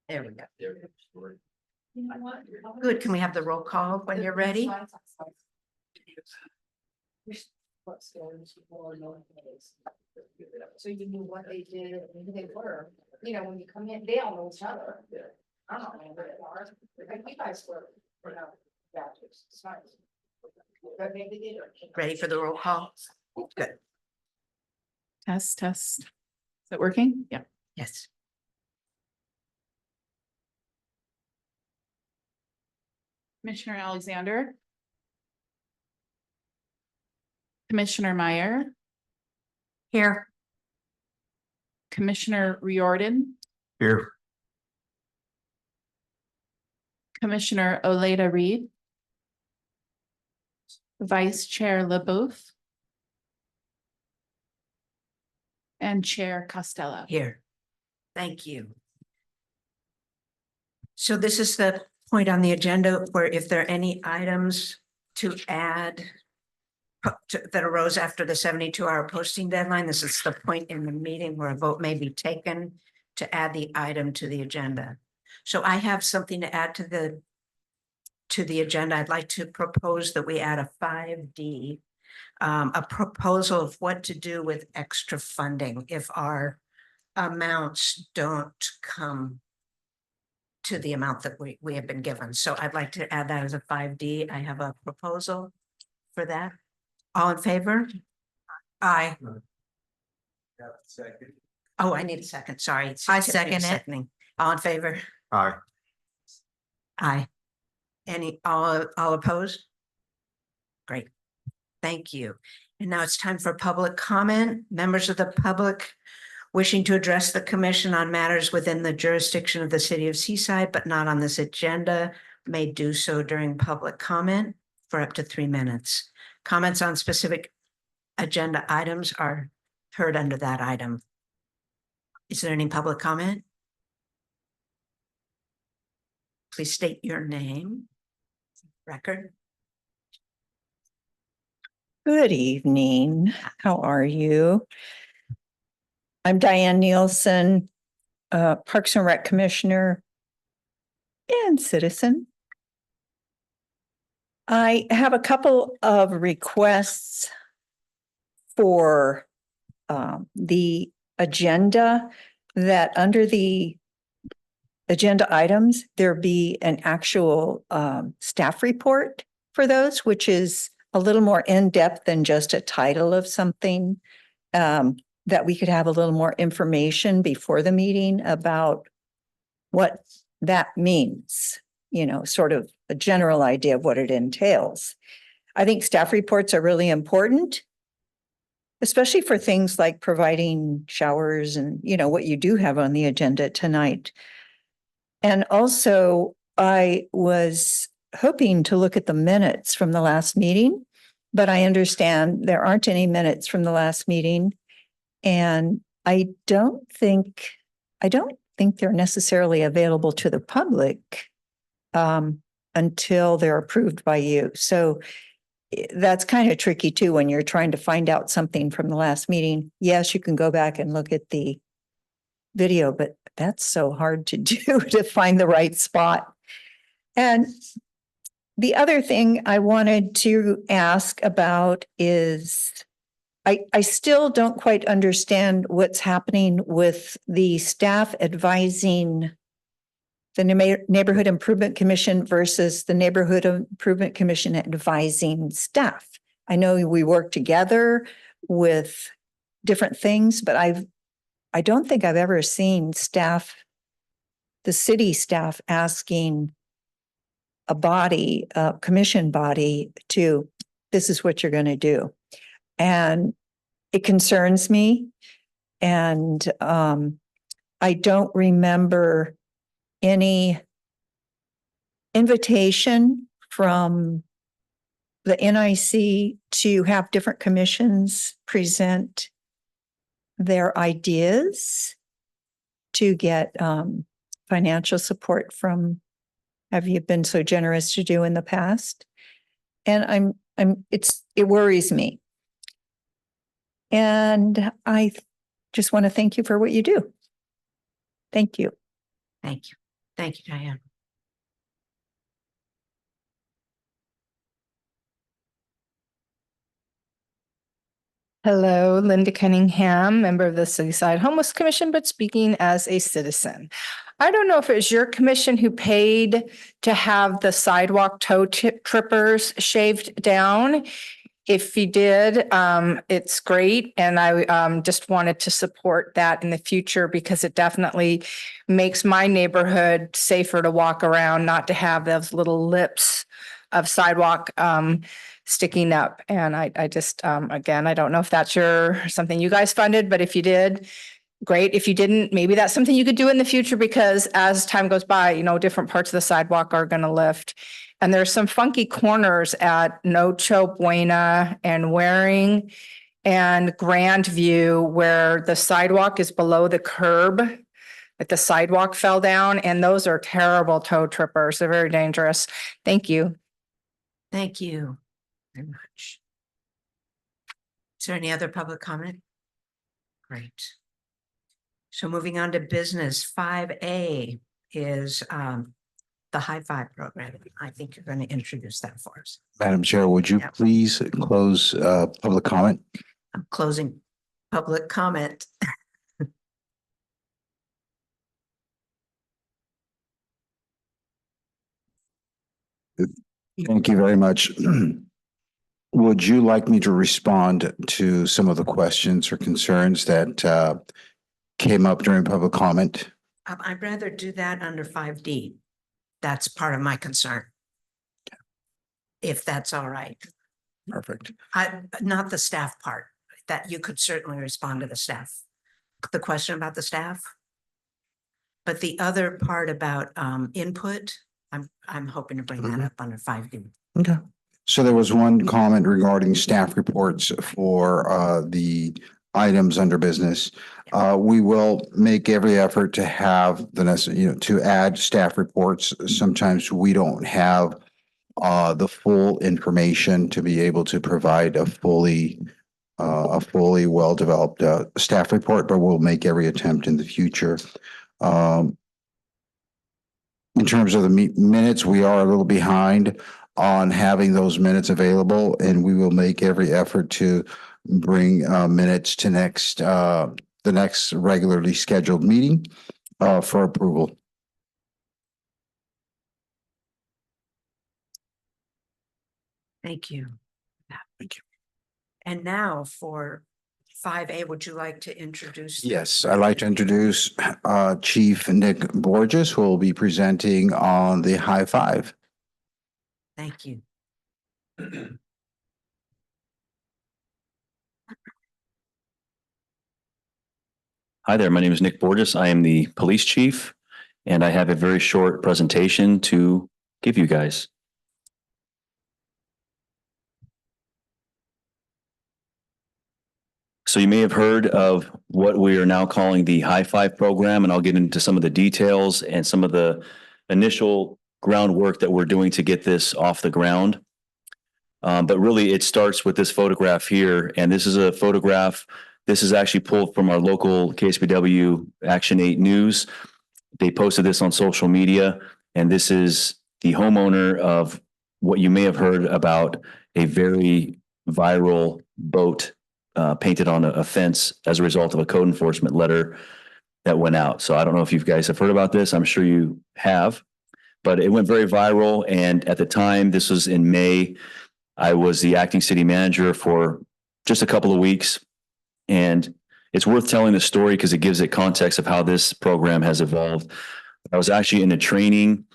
There we go. Good. Can we have the roll call when you're ready? So you knew what they did, and who they were, you know, when you come in, they all know each other. I don't know who they are, like you guys were, you know, Baptists, it's nice. But maybe they did. Ready for the roll call? Good. Test. Is that working? Yeah. Yes. Commissioner Alexander. Commissioner Meyer, Here. Commissioner Riordan, Here. Commissioner Oleta Reed. Vice Chair LaBeouf. And Chair Costello. Here. Thank you. So this is the point on the agenda where if there are any items to add that arose after the 72-hour posting deadline, this is the point in the meeting where a vote may be taken to add the item to the agenda. So I have something to add to the agenda. I'd like to propose that we add a 5D, a proposal of what to do with extra funding if our amounts don't come to the amount that we have been given. So I'd like to add that as a 5D. I have a proposal for that. All in favor? Aye. Second. Oh, I need a second. Sorry. I second it. Seconding. All in favor? Aye. Aye. All opposed? Great. Thank you. And now it's time for public comment. Members of the public wishing to address the commission on matters within the jurisdiction of the city of Seaside, but not on this agenda, may do so during public comment for up to 3 minutes. Comments on specific agenda items are heard under that item. Is there any public comment? Please state your name. Record. Good evening. How are you? I'm Diane Nielsen, Parks and Rec Commissioner and citizen. I have a couple of requests for the agenda, that under the agenda items, there be an actual staff report for those, which is a little more in-depth than just a title of something, that we could have a little more information before the meeting about what that means, you know, sort of a general idea of what it entails. I think staff reports are really important, especially for things like providing showers and, you know, what you do have on the agenda tonight. And also, I was hoping to look at the minutes from the last meeting, but I understand there aren't any minutes from the last meeting. And I don't think they're necessarily available to the public until they're approved by you. So that's kind of tricky too, when you're trying to find out something from the last meeting. Yes, you can go back and look at the video, but that's so hard to do, to find the right spot. And the other thing I wanted to ask about is, I still don't quite understand what's happening with the staff advising the Neighborhood Improvement Commission versus the Neighborhood Improvement Commission advising staff. I know we work together with different things, but I don't think I've ever seen staff, the city staff, asking a body, a commission body, to, this is what you're going to do. And it concerns me. And I don't remember any invitation from the NIC to have different commissions present their ideas to get financial support from, have you been so generous to do in the past? And it worries me. And I just want to thank you for what you do. Thank you. Thank you. Thank you, Diane. Hello, Linda Cunningham, member of the Cityside Homeless Commission, but speaking as a citizen. I don't know if it was your commission who paid to have the sidewalk trippers shaved down. If you did, it's great. And I just wanted to support that in the future because it definitely makes my neighborhood safer to walk around, not to have those little lips of sidewalk sticking up. And I just, again, I don't know if that's something you guys funded, but if you did, great. If you didn't, maybe that's something you could do in the future because as time goes by, different parts of the sidewalk are going to lift. And there's some funky corners at Nocho Buena and Waring and Grandview where the sidewalk is below the curb. Like the sidewalk fell down and those are terrible toe trippers. They're very dangerous. Thank you. Thank you very much. Is there any other public comment? Great. So moving on to business, 5A is the High Five program. I think you're going to introduce that for us. Madam Chair, would you Yeah. please close public comment? I'm closing public comment. Thank you very much. Would you like me to respond to some of the questions or concerns that came up during public comment? I'd rather do that under 5D. That's part of my concern. If that's all right. Perfect. Not the staff part, that you could certainly respond to the staff. The question about the staff. But the other part about input, I'm hoping to bring that up under 5D. Okay. So there was one comment regarding staff reports for the items under business. We will make every effort to have the necessary, to add staff reports. Sometimes we don't have the full information to be able to provide a fully well-developed staff report, but we'll make every attempt in the future. In terms of the minutes, we are a little behind on having those minutes available, and we will make every effort to bring minutes to the next regularly scheduled meeting for approval. Thank you. Thank you. And now for 5A, would you like to introduce? Yes, I'd like to introduce Chief Nick Borges, who will be presenting on the High Five. Thank you. Hi there, my name is Nick Borges. I am the police chief, and I have a very short presentation to give you guys. So you may have heard of what we are now calling the High Five program, and I'll get into some of the details and some of the initial groundwork that we're doing to get this off the ground. But really, it starts with this photograph here, and this is a photograph. This is actually pulled from our local KSBW Action 8 News. They posted this on social media, and this is the homeowner of what you may have heard about, a very viral boat painted on a fence as a result of a code enforcement letter that went out. So I don't know if you guys have heard about this. I'm sure you have, but it went very viral. And at the time, this was in May, I was the acting city manager for just a couple of weeks. And it's worth telling the story because it gives it context of how this program has evolved. I was actually in a training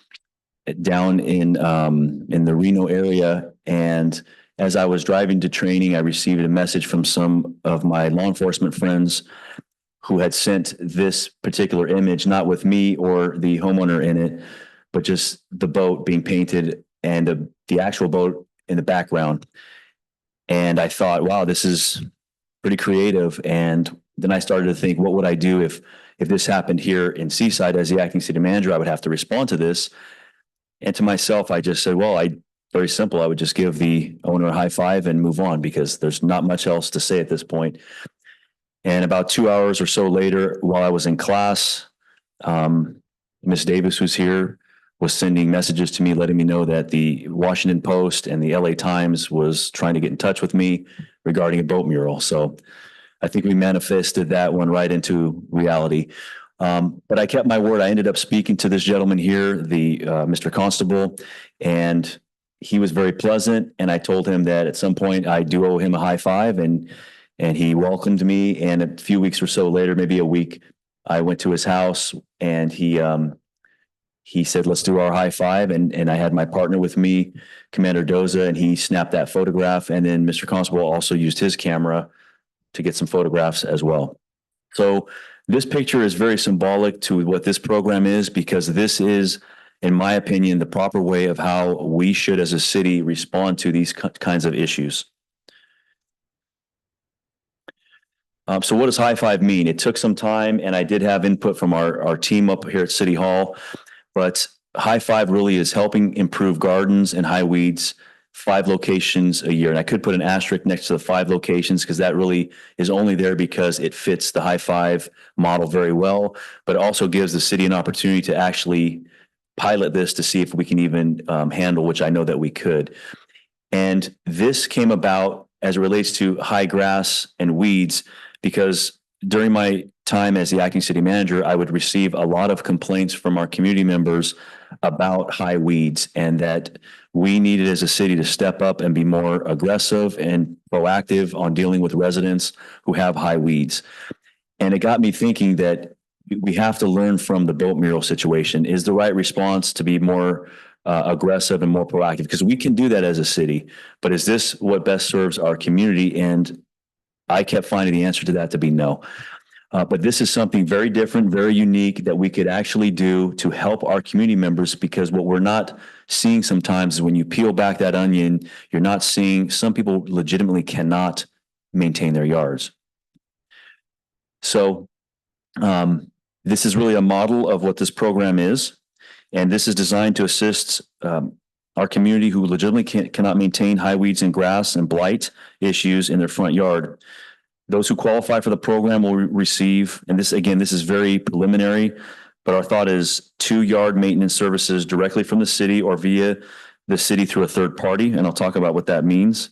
down in the Reno area, and as I was driving to training, I received a message from some of my law enforcement friends who had sent this particular image, not with me or the homeowner in it, but just the boat being painted and the actual boat in the background. And I thought, wow, this is pretty creative. And then I started to think, what would I do if this happened here in Seaside? As the acting city manager, I would have to respond to this. And to myself, I just said, well, very simple. I would just give the owner a high five and move on because there's not much else to say at this point. And about 2 hours or so later, while I was in class, Ms. Davis, who's here, was sending messages to me, letting me know that the Washington Post and the LA Times was trying to get in touch with me regarding a boat mural. So I think we manifested that one right into reality. But I kept my word. I ended up speaking to this gentleman here, the Mr. Constable, and he was very pleasant. And I told him that at some point I do owe him a high five, and he welcomed me. And a few weeks or so later, maybe a week, I went to his house, and he said, let's do our high five. And I had my partner with me, Commander Doza, and he snapped that photograph. And then Mr. Constable also used his camera to get some photographs as well. So this picture is very symbolic to what this program is, because this is, in my opinion, the proper way of how we should as a city respond to these kinds of issues. So what does high five mean? It took some time, and I did have input from our team up here at City Hall. But high five really is helping improve gardens and high weeds, 5 locations a year. And I could put an asterisk next to the 5 locations, because that really is only there because it fits the high five model very well, but also gives the city an opportunity to actually pilot this to see if we can even handle, which I know that we could. And this came about as it relates to high grass and weeds, because during my time as the acting city manager, I would receive a lot of complaints from our community members about high weeds, and that we needed as a city to step up and be more aggressive and proactive on dealing with residents who have high weeds. And it got me thinking that we have to learn from the boat mural situation. Is the right response to be more aggressive and more proactive? Because we can do that as a city, but is this what best serves our community? And I kept finding the answer to that to be no. But this is something very different, very unique that we could actually do to help our community members, because what we're not seeing sometimes is when you peel back that onion, you're not seeing some people legitimately cannot maintain their yards. So this is really a model of what this program is. And this is designed to assist our community who legitimately cannot maintain high weeds and grass and blight issues in their front yard. Those who qualify for the program will receive, and this, again, this is very preliminary, but our thought is 2 yard maintenance services directly from the city or via the city through a third party. And I'll talk about what that means.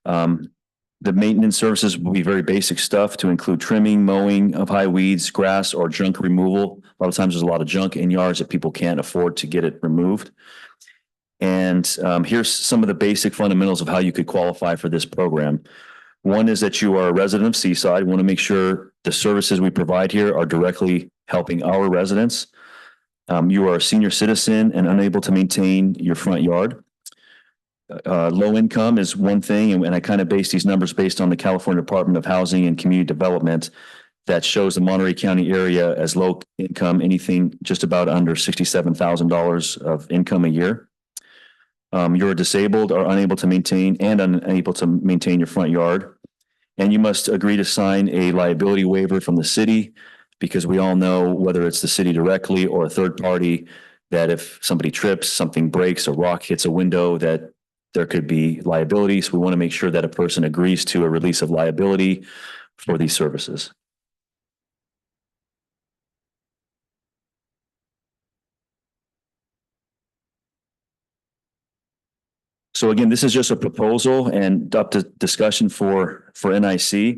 The maintenance services will be very basic stuff to include trimming, mowing of high weeds, grass, or junk removal. A lot of times there's a lot of junk in yards that people can't afford to get it removed. And here's some of the basic fundamentals of how you could qualify for this program. One is that you are a resident of Seaside. We want to make sure the services we provide here are directly helping our residents. You are a senior citizen and unable to maintain your front yard. Low income is one thing, and I kind of base these numbers based on the California Department of Housing and Community Development that shows the Monterey County area as low income, anything just about under $67,000 of income a year. You're disabled or unable to maintain your front yard. And you must agree to sign a liability waiver from the city, because we all know, whether it's the city directly or a third party, that if somebody trips, something breaks, a rock hits a window, that there could be liability. So we want to make sure that a person agrees to a release of liability for these services. So again, this is just a proposal and up to discussion for NIC.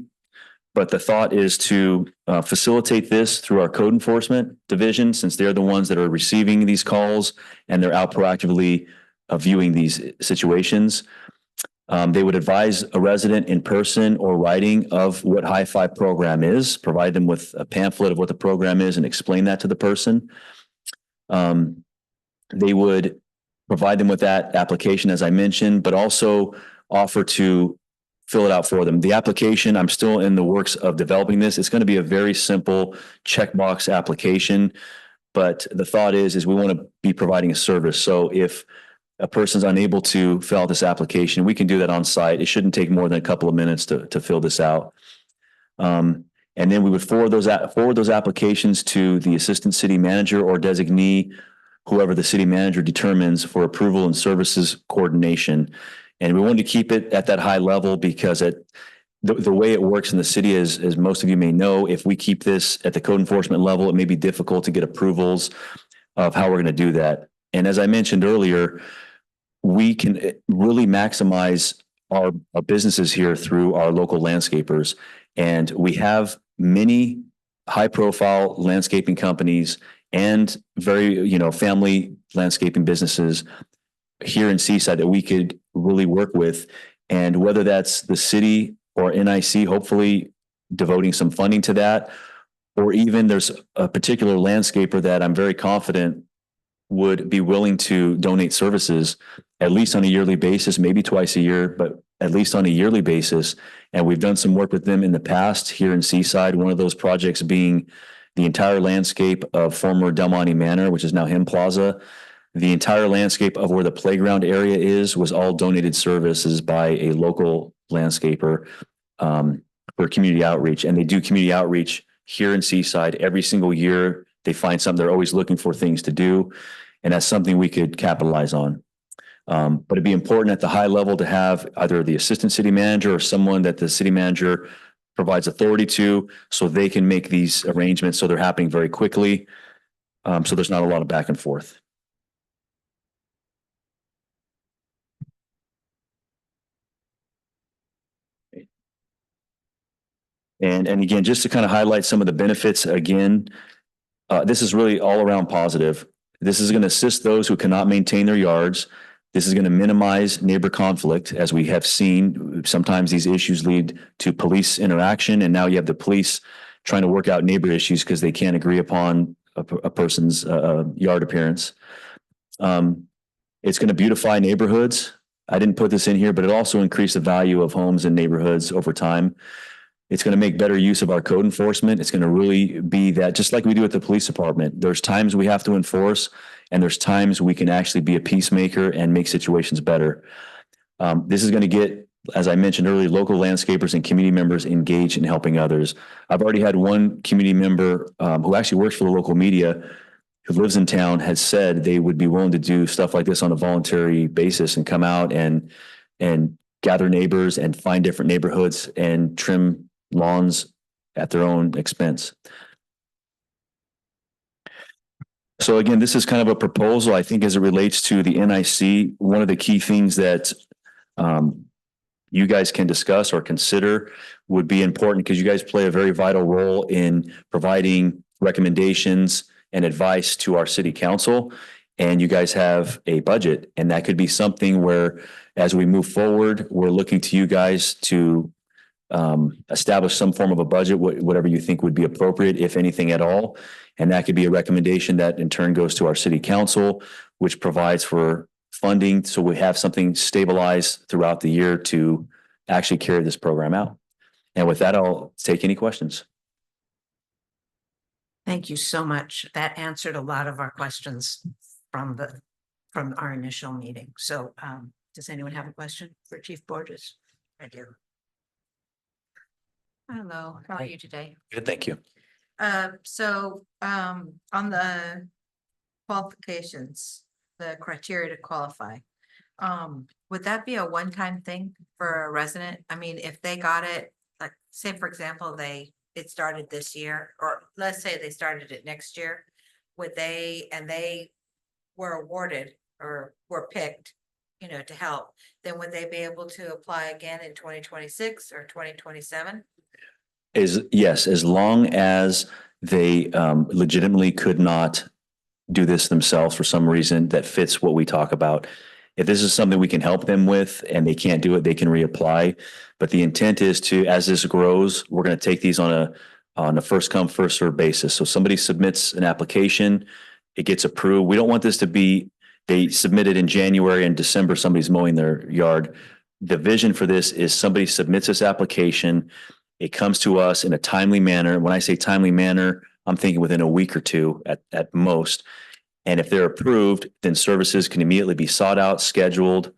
But the thought is to facilitate this through our code enforcement division, since they're the ones that are receiving these calls and they're out proactively viewing these situations. They would advise a resident in person or writing of what High Five program is, provide them with a pamphlet of what the program is and explain that to the person. They would provide them with that application, as I mentioned, but also offer to fill it out for them. The application, I'm still in the works of developing this. It's going to be a very simple checkbox application, but the thought is we want to be providing a service. So if a person's unable to fill out this application, we can do that on site. It shouldn't take more than a couple of minutes to fill this out. And then we would forward those applications to the assistant city manager or designee, whoever the city manager determines, for approval and services coordination. And we wanted to keep it at that high level because the way it works in the city, as most of you may know, if we keep this at the code enforcement level, it may be difficult to get approvals of how we're going to do that. And as I mentioned earlier, we can really maximize our businesses here through our local landscapers. And we have many high-profile landscaping companies and very, family landscaping businesses here in Seaside that we could really work with. And whether that's the city or NIC, hopefully devoting some funding to that, or even there's a particular landscaper that I'm very confident would be willing to donate services at least on a yearly basis, maybe twice a year, but at least on a yearly basis. And we've done some work with them in the past here in Seaside, one of those projects being the entire landscape of former Del Monte Manor, which is now Him Plaza. The entire landscape of where the playground area was all donated services by a local landscaper for community outreach. And they do community outreach here in Seaside every single year. They find something, they're always looking for things to do. And that's something we could capitalize on. But it'd be important at the high level to have either the assistant city manager or someone that the city manager provides authority to, so they can make these arrangements so they're happening very quickly. So there's not a lot of back and forth. And again, just to kind of highlight some of the benefits again, this is really all around positive. This is going to assist those who cannot maintain their yards. This is going to minimize neighbor conflict. As we have seen, sometimes these issues lead to police interaction, and now you have the police trying to work out neighbor issues because they can't agree upon a person's yard appearance. It's going to beautify neighborhoods. I didn't put this in here, but it also increased the value of homes and neighborhoods over time. It's going to make better use of our code enforcement. It's going to really be that, just like we do at the police department. There's times we have to enforce, and there's times we can actually be a peacemaker and make situations better. This is going to get, as I mentioned earlier, local landscapers and community members engaged in helping others. I've already had one community member who actually works for the local media, who lives in town, has said they would be willing to do stuff like this on a voluntary basis and come out and gather neighbors and find different neighborhoods and trim lawns at their own expense. So again, this is kind of a proposal. I think as it relates to the NIC, one of the key things that you guys can discuss or consider would be important, because you guys play a very vital role in providing recommendations and advice to our city council. And you guys have a budget, and that could be something where, as we move forward, we're looking to you guys to establish some form of a budget, whatever you think would be appropriate, if anything at all. And that could be a recommendation that in turn goes to our city council, which provides for funding. So we have something stabilized throughout the year to actually carry this program out. And with that, I'll take any questions. Thank you so much. That answered a lot of our questions from our initial meeting. So does anyone have a question for Chief Borges? I do. Hello, how are you today? Good, thank you. On the qualifications, the criteria to qualify, would that be a one-time thing for a resident? I mean, if they got it, like, say, for example, it started this year, or let's say they started it next year, they were awarded or were picked, to help, then would they be able to apply again in 2026 or 2027? Yes, as long as they legitimately could not do this themselves for some reason that fits what we talk about. If this is something we can help them with and they can't do it, they can reapply. But the intent is to, as this grows, we're going to take these on a first come, first served basis. So somebody submits an application, it gets approved. We don't want this to be, they submitted in January and December, somebody's mowing their yard. The vision for this is somebody submits this application, it comes to us in a timely manner. When I say timely manner, I'm thinking within a week or two at most. And if they're approved, then services can immediately be sought out, scheduled,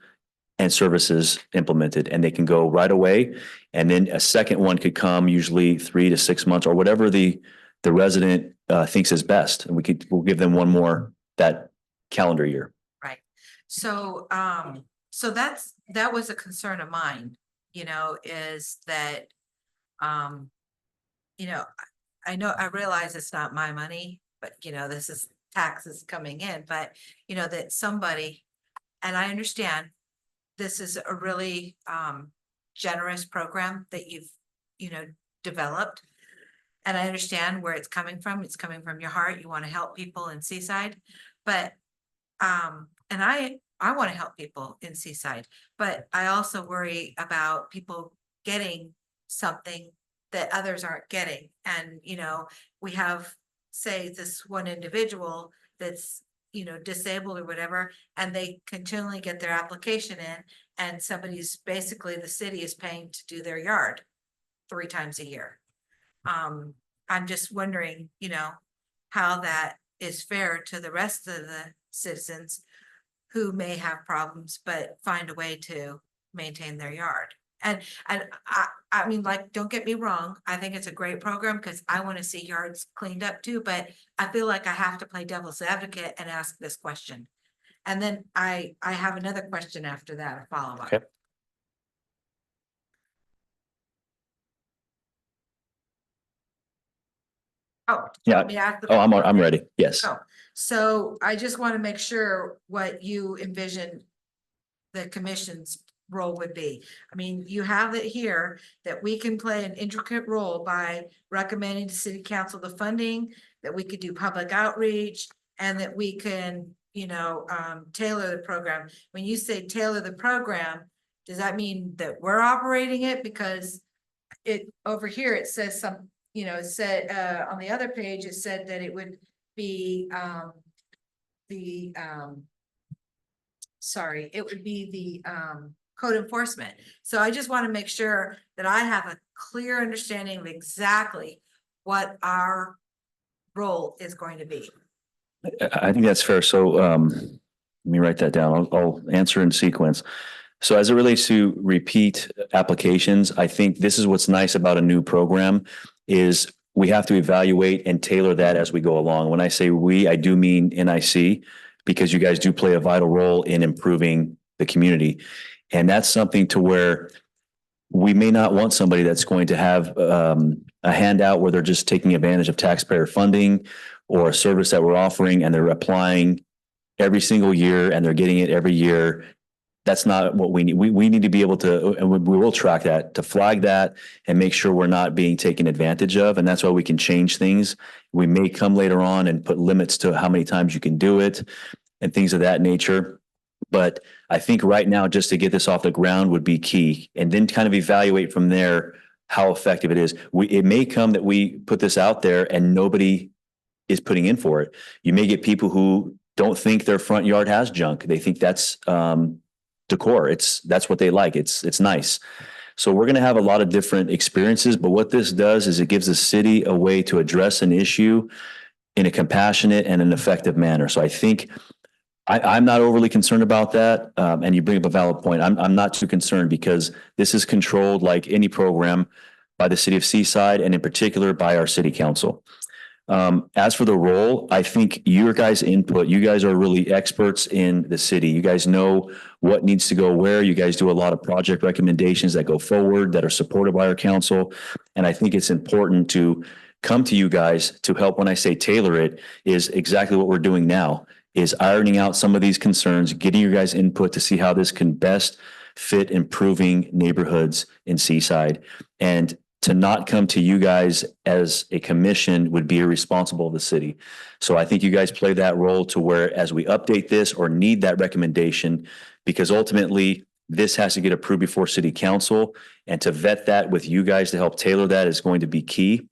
and services implemented, and they can go right away. And then a second one could come usually 3 to 6 months, or whatever the resident thinks is best. And we'll give them one more that calendar year. Right. So, that was a concern of mine, is that, I realize it's not my money, but this is taxes coming in, but you know, that somebody, and I understand this is a really generous program that you've, you know, developed. And I understand where it's coming from. It's coming from your heart. You want to help people in Seaside. But and I want to help people in Seaside, but I also worry about people getting something that others aren't getting. And, you know, we have, say, this one individual that's, you know, disabled or whatever, and they continually get their application in, and somebody's basically, the city is paying to do their yard 3 times a year. I'm just wondering, you know, how that is fair to the rest of the citizens who may have problems, but find a way to maintain their yard. And I mean, like, don't get me wrong, I think it's a great program because I want to see yards cleaned up too, but I feel like I have to play devil's advocate and ask this question. And then I have another question after that, a follow-up. Okay. Oh. Yeah. let me ask the- Oh, I'm ready. Yes. Oh, so I just want to make sure what you envision the commission's role would be. I mean, you have it here that we can play an intricate role by recommending to city council the funding, that we could do public outreach, and that we can, you know, tailor the program. When you say tailor the program, does that mean that we're operating it? Because it, over here, it says some, you know, it said, on the other page, it said that it would be, sorry, it would be the, code enforcement. So I just want to make sure that I have a clear understanding of exactly what our role is going to be. I think that's fair. So let me write that down. I'll answer in sequence. So as it relates to repeat applications, I think this is what's nice about a new program is we have to evaluate and tailor that as we go along. When I say we, I do mean NIC, because you guys do play a vital role in improving the community. And that's something to where we may not want somebody that's going to have a handout where they're just taking advantage of taxpayer funding or a service that we're offering and they're applying every single year and they're getting it every year. That's not what we need. We need to be able to, and we will track that, to flag that and make sure we're not being taken advantage of. And that's why we can change things. We may come later on and put limits to how many times you can do it and things of that nature. But I think right now, just to get this off the ground would be key, and then kind of evaluate from there how effective it is. It may come that we put this out there and nobody is putting in for it. You may get people who don't think their front yard has junk. They think that's decor. That's what they like. It's nice. So we're going to have a lot of different experiences, but what this does is it gives the city a way to address an issue in a compassionate and an effective manner. So I think I'm not overly concerned about that. And you bring up a valid point. I'm not too concerned because this is controlled like any program by the city of Seaside and in particular by our city council. As for the role, I think your guys' input, you guys are really experts in the city. You guys know what needs to go where. You guys do a lot of project recommendations that go forward that are supported by our council. And I think it's important to come to you guys to help. When I say tailor it, is exactly what we're doing now, is ironing out some of these concerns, getting your guys' input to see how this can best fit improving neighborhoods in Seaside. And to not come to you guys as a commission would be irresponsible of the city. So I think you guys play that role to where as we update this or need that recommendation, because ultimately this has to get approved before city council, and to vet that with you guys to help tailor that is going to be key.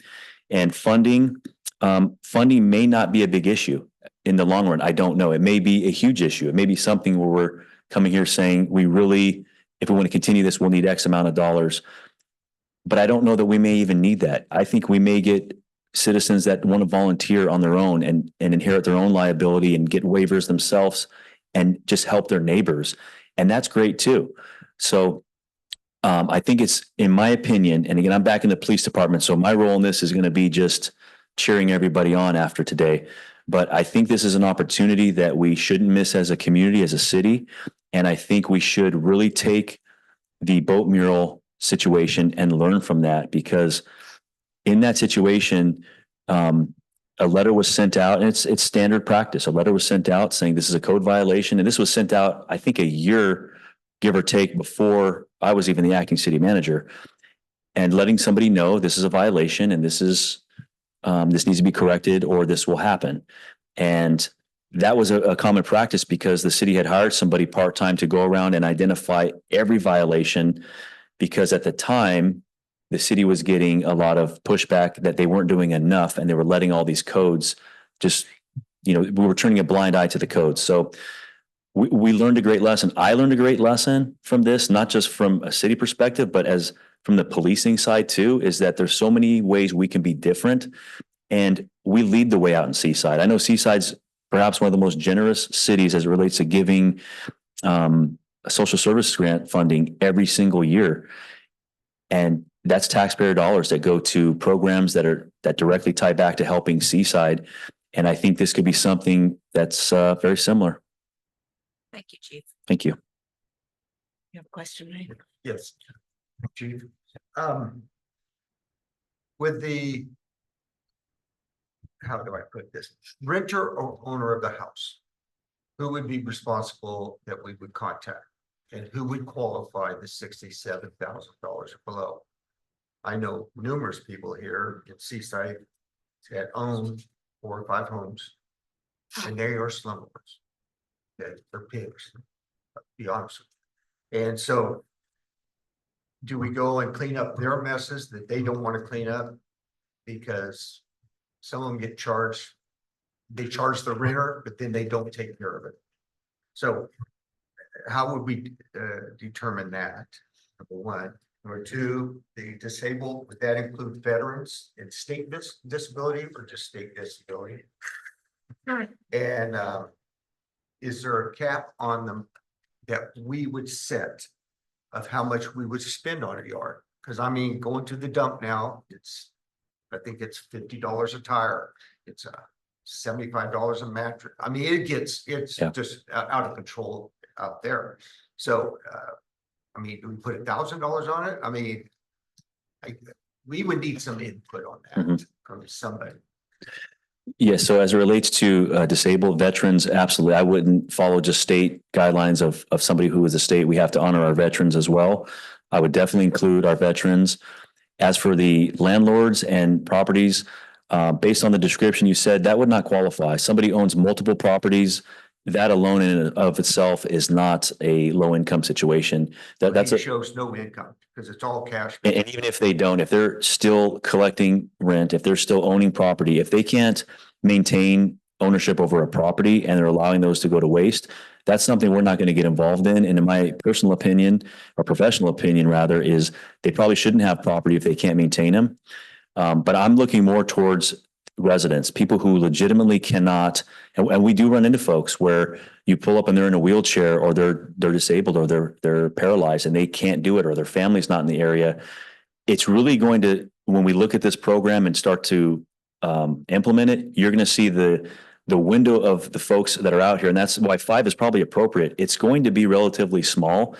And funding may not be a big issue in the long run. I don't know. It may be a huge issue. It may be something where we're coming here saying we really, if we want to continue this, we'll need X amount of dollars. But I don't know that we may even need that. I think we may get citizens that want to volunteer on their own and inherit their own liability and get waivers themselves and just help their neighbors. And that's great too. So I think it's, in my opinion, and again, I'm back in the police department, so my role in this is going to be just cheering everybody on after today. But I think this is an opportunity that we shouldn't miss as a community, as a city. And I think we should really take the boat mural situation and learn from that, because in that situation, a letter was sent out, and it's standard practice. A letter was sent out saying this is a code violation, and this was sent out, I think, a year, give or take, before I was even the acting city manager. And letting somebody know this is a violation and this is, this needs to be corrected or this will happen. And that was a common practice because the city had hired somebody part-time to go around and identify every violation. Because at the time, the city was getting a lot of pushback that they weren't doing enough and they were letting all these codes just, we were turning a blind eye to the codes. So we learned a great lesson. I learned a great lesson from this, not just from a city perspective, but as from the policing side too, is that there's so many ways we can be different. And we lead the way out in Seaside. I know Seaside's perhaps one of the most generous cities as it relates to giving a social service grant funding every single year. And that's taxpayer dollars that go to programs that directly tie back to helping Seaside. And I think this could be something that's very similar. Thank you, Chief. Thank you. You have a question, right? Yes, Chief. With the, how do I put this, renter or owner of the house, who would be responsible that we would contact? And who would qualify the $67,000 or below? I know numerous people here in Seaside that own 4 or 5 homes, and they are slumlords. They're pigs, to be honest. And so, do we go and clean up their messes that they don't want to clean up? Because some of them get charged, they charge the renter, but then they don't take care of it. So how would we determine that? Number one. Number two, the disabled, would that include veterans and state disability or just state disability? And is there a cap on them that we would set of how much we would spend on a yard? Because I mean, going to the dump now, I think it's $50 a tire. It's $75 a mattress. I mean, it's just out of control out there. So, I mean, do we put $1,000 on it? I mean, we would need some input on that from somebody. Yeah, so as it relates to disabled veterans, absolutely. I wouldn't follow just state guidelines of somebody who is a state. We have to honor our veterans as well. I would definitely include our veterans. As for the landlords and properties, based on the description you said, that would not qualify. Somebody owns multiple properties. That alone in and of itself is not a low income situation. That's It shows no income because it's all cash. and even if they don't, if they're still collecting rent, if they're still owning property, if they can't maintain ownership over a property and they're allowing those to go to waste, that's something we're not going to get involved in. And in my personal opinion, or professional opinion rather, is they probably shouldn't have property if they can't maintain them. But I'm looking more towards residents, people who legitimately cannot, and we do run into folks where you pull up and they're in a wheelchair or they're disabled or they're paralyzed and they can't do it or their family's not in the area. It's really going to, when we look at this program and start to implement it, you're going to see the window of the folks that are out here. And that's why 5 is probably appropriate. It's going to be relatively small,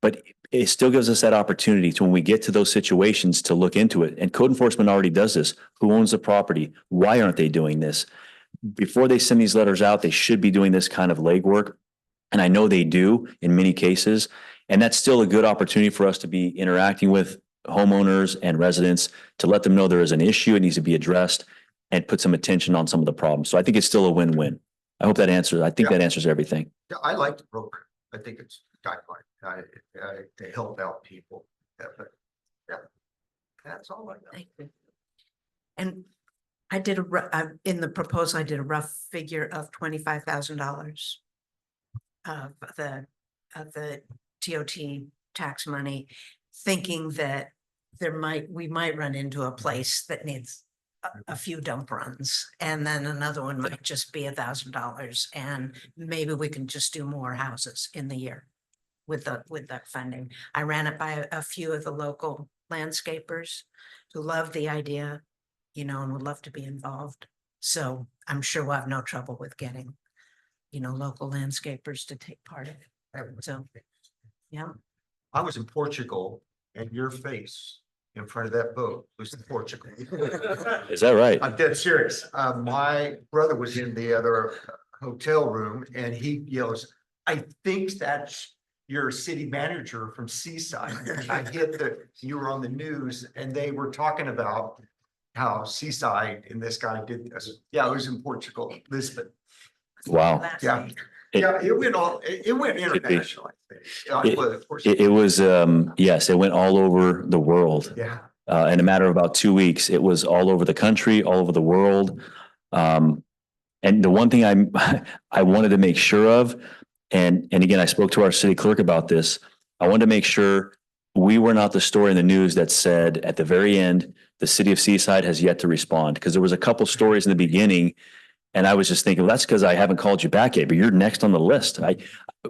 but it still gives us that opportunity to, when we get to those situations, to look into it. And code enforcement already does this. Who owns the property? Why aren't they doing this? Before they send these letters out, they should be doing this kind of legwork. And I know they do in many cases. And that's still a good opportunity for us to be interacting with homeowners and residents to let them know there is an issue, it needs to be addressed, and put some attention on some of the problems. So I think it's still a win-win. I hope that answers, I think that answers everything. I like the program. I think it's guideline to help out people. But yeah, that's all I know. Thank you. And I did in the proposal, I did a rough figure of $25,000 of the TOT tax money, thinking that we might run into a place that needs a few dump runs, and then another one might just be $1,000, and maybe we can just do more houses in the year with that funding. I ran it by a few of the local landscapers who love the idea, and would love to be involved. So I'm sure we'll have no trouble with getting, local landscapers to take part in it. So, yeah. I was in Portugal and your face in front of that boat was in Portugal. Is that right? I'm dead serious. My brother was in the other hotel room and he yells, I think that's your city manager from Seaside. And I get that you were on the news and they were talking about how Seaside and this guy did this. Yeah, it was in Portugal, Lisbon. Wow. Yeah. It- Yeah, it went international. I think. Yeah, well, of course. It was, yes, it went all over the world. Yeah. In a matter of about 2 weeks, it was all over the country, all over the world. And the one thing I wanted to make sure of, and again, I spoke to our city clerk about this. I wanted to make sure we were not the story in the news that said at the very end, the city of Seaside has yet to respond, because there was a couple stories in the beginning. And I was just thinking, well, that's because I haven't called you back yet, but you're next on the list.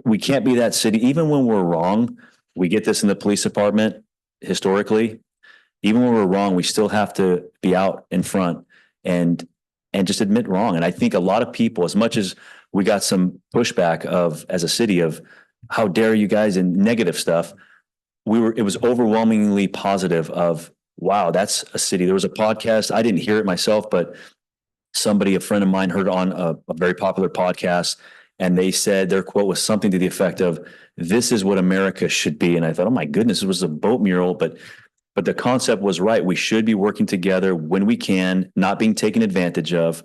We can't be that city, even when we're wrong. We get this in the police department historically. Even when we're wrong, we still have to be out in front and just admit wrong. And I think a lot of people, as much as we got some pushback as a city of how dare you guys and negative stuff, it was overwhelmingly positive of, wow, that's a city. There was a podcast. I didn't hear it myself, but a friend of mine heard on a very popular podcast, and they said their quote was something to the effect of, this is what America should be. And I thought, oh my goodness, it was a boat mural, but the concept was right. We should be working together when we can, not being taken advantage of,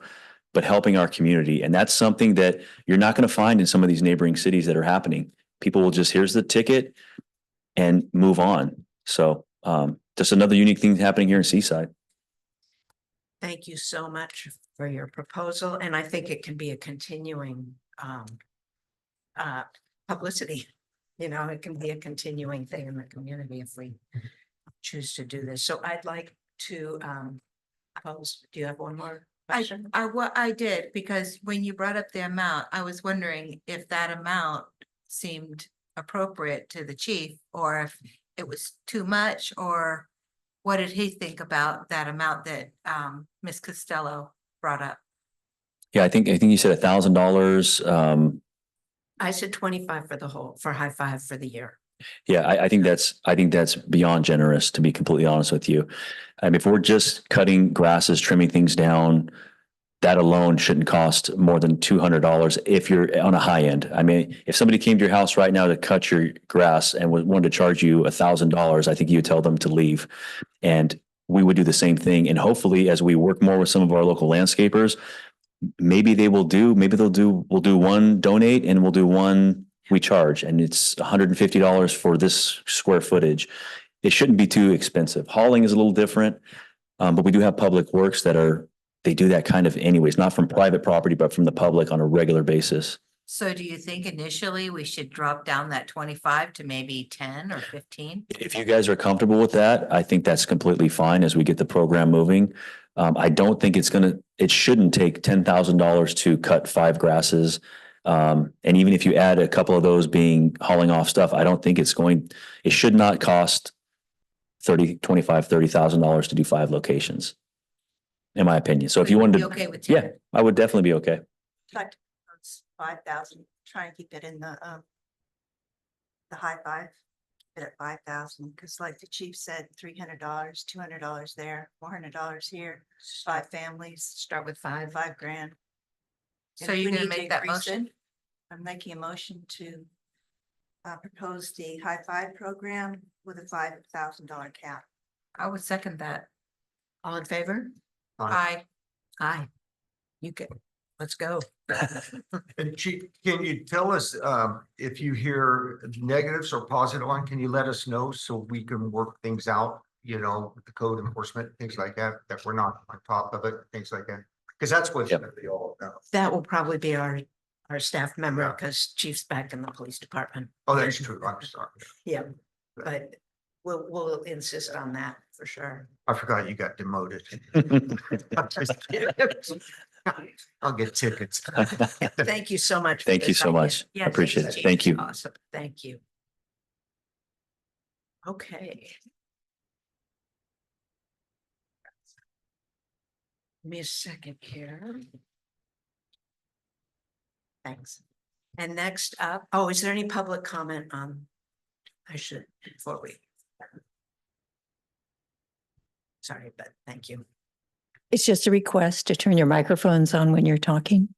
but helping our community. And that's something that you're not going to find in some of these neighboring cities that are happening. People will just, here's the ticket and move on. So just another unique thing happening here in Seaside. Thank you so much for your proposal, and I think it can be a continuing publicity. You know, it can be a continuing thing in the community if we choose to do this. So I'd like to pose, do you have one more question? I did, because when you brought up the amount, I was wondering if that amount seemed appropriate to the chief, or if it was too much, or what did he think about that amount that Ms. Costello brought up? Yeah, I think you said $1,000. I said 25 for high five for the year. Yeah, I think that's beyond generous, to be completely honest with you. If we're just cutting grasses, trimming things down, that alone shouldn't cost more than $200 if you're on a high end. I mean, if somebody came to your house right now to cut your grass and wanted to charge you $1,000, I think you would tell them to leave. And we would do the same thing. And hopefully, as we work more with some of our local landscapers, maybe we'll do one donate and we'll do one we charge, and it's $150 for this square footage. It shouldn't be too expensive. Hauling is a little different, but we do have public works they do that kind of anyways, not from private property, but from the public on a regular basis. So do you think initially we should drop down that 25 to maybe 10 or 15? If you guys are comfortable with that, I think that's completely fine as we get the program moving. I don't think it shouldn't take $10,000 to cut 5 grasses. And even if you add a couple of those being hauling off stuff, I don't think it should not cost $30,000 to do 5 locations, in my opinion. So if you wanted Be to, okay with 10? yeah, I would definitely be okay. Like 5,000, try and keep it in the high five, keep it at 5,000, because like the chief said, $300, $200 there, $400 here, 5 families, Start with 5. $5,000. So And if you're we gonna need to make that increase it, motion? I'm making a motion to propose the high five program with a $5,000 cap. I would second that. All in favor? Aye. Aye. You can, let's go. And Chief, can you tell us, if you hear negatives or positive one, can you let us know so we can work things out, with the code enforcement, things like that we're not on top of it, things like that? Because that's what's Yep. gonna be all about. That will probably be our staff member, Yeah. because chief's back in the police department. Oh, that's true. I'm sorry. Yeah, but we'll insist on that for sure. I forgot you got demoted. I'm just kidding. I'll get tickets. Thank you so much. for Thank you this so idea. much. I Yes, appreciate it. Chief. Thank you. Awesome. Thank you. Okay. Give me a second here. Thanks. And next up, is there any public comment on? Before we. Sorry, but thank you. It's just a request to turn your microphones on when you're talking.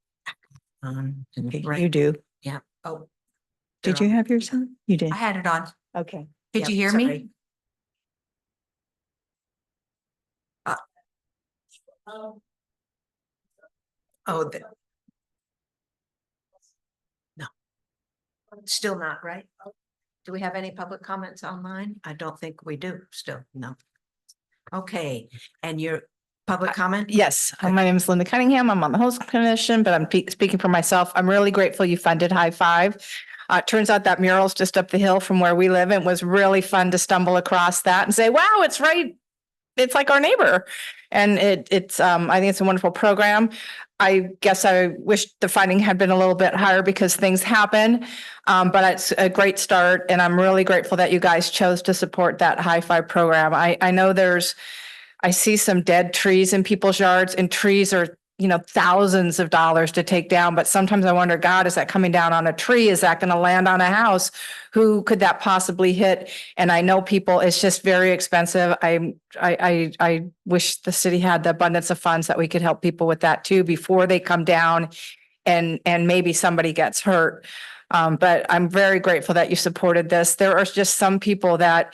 Okay, Right. you do. Yeah. Oh. Did they're you on. have yours on? You did. I had it on. Okay. Did Yep, you hear me? sorry. Oh, no. Still not, right? Do we have any public comments online? I don't think we do still, no. Okay, and your public comment? Yes, Good. my name is Linda Cunningham. I'm on the host commission, but I'm speaking for myself. I'm really grateful you funded High Five. It turns out that mural's just up the hill from where we live. It was really fun to stumble across that and say, wow, it's right. It's like our neighbor. And I think it's a wonderful program. I guess I wish the funding had been a little bit higher because things happen. But it's a great start and I'm really grateful that you guys chose to support that High Five program. I know I see some dead trees in people's yards and trees are, thousands of dollars to take down. But sometimes I wonder, God, is that coming down on a tree? Is that going to land on a house? Who could that possibly hit? And I know people, it's just very expensive. I wish the city had the abundance of funds that we could help people with that too, before they come down and maybe somebody gets hurt. But I'm very grateful that you supported this. There are just some people that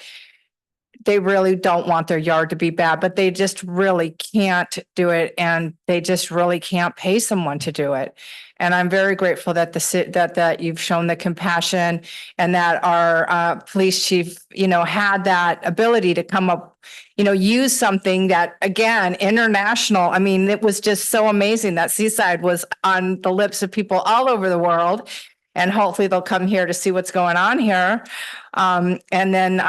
they really don't want their yard to be bad, but they just really can't do it. And they just really can't pay someone to do it. And I'm very grateful that that you've shown the compassion and that our police chief, had that ability to come up, use something that, again, international. I mean, it was just so amazing that Seaside was on the lips of people all over the world. And hopefully they'll come here to see what's going on here. And then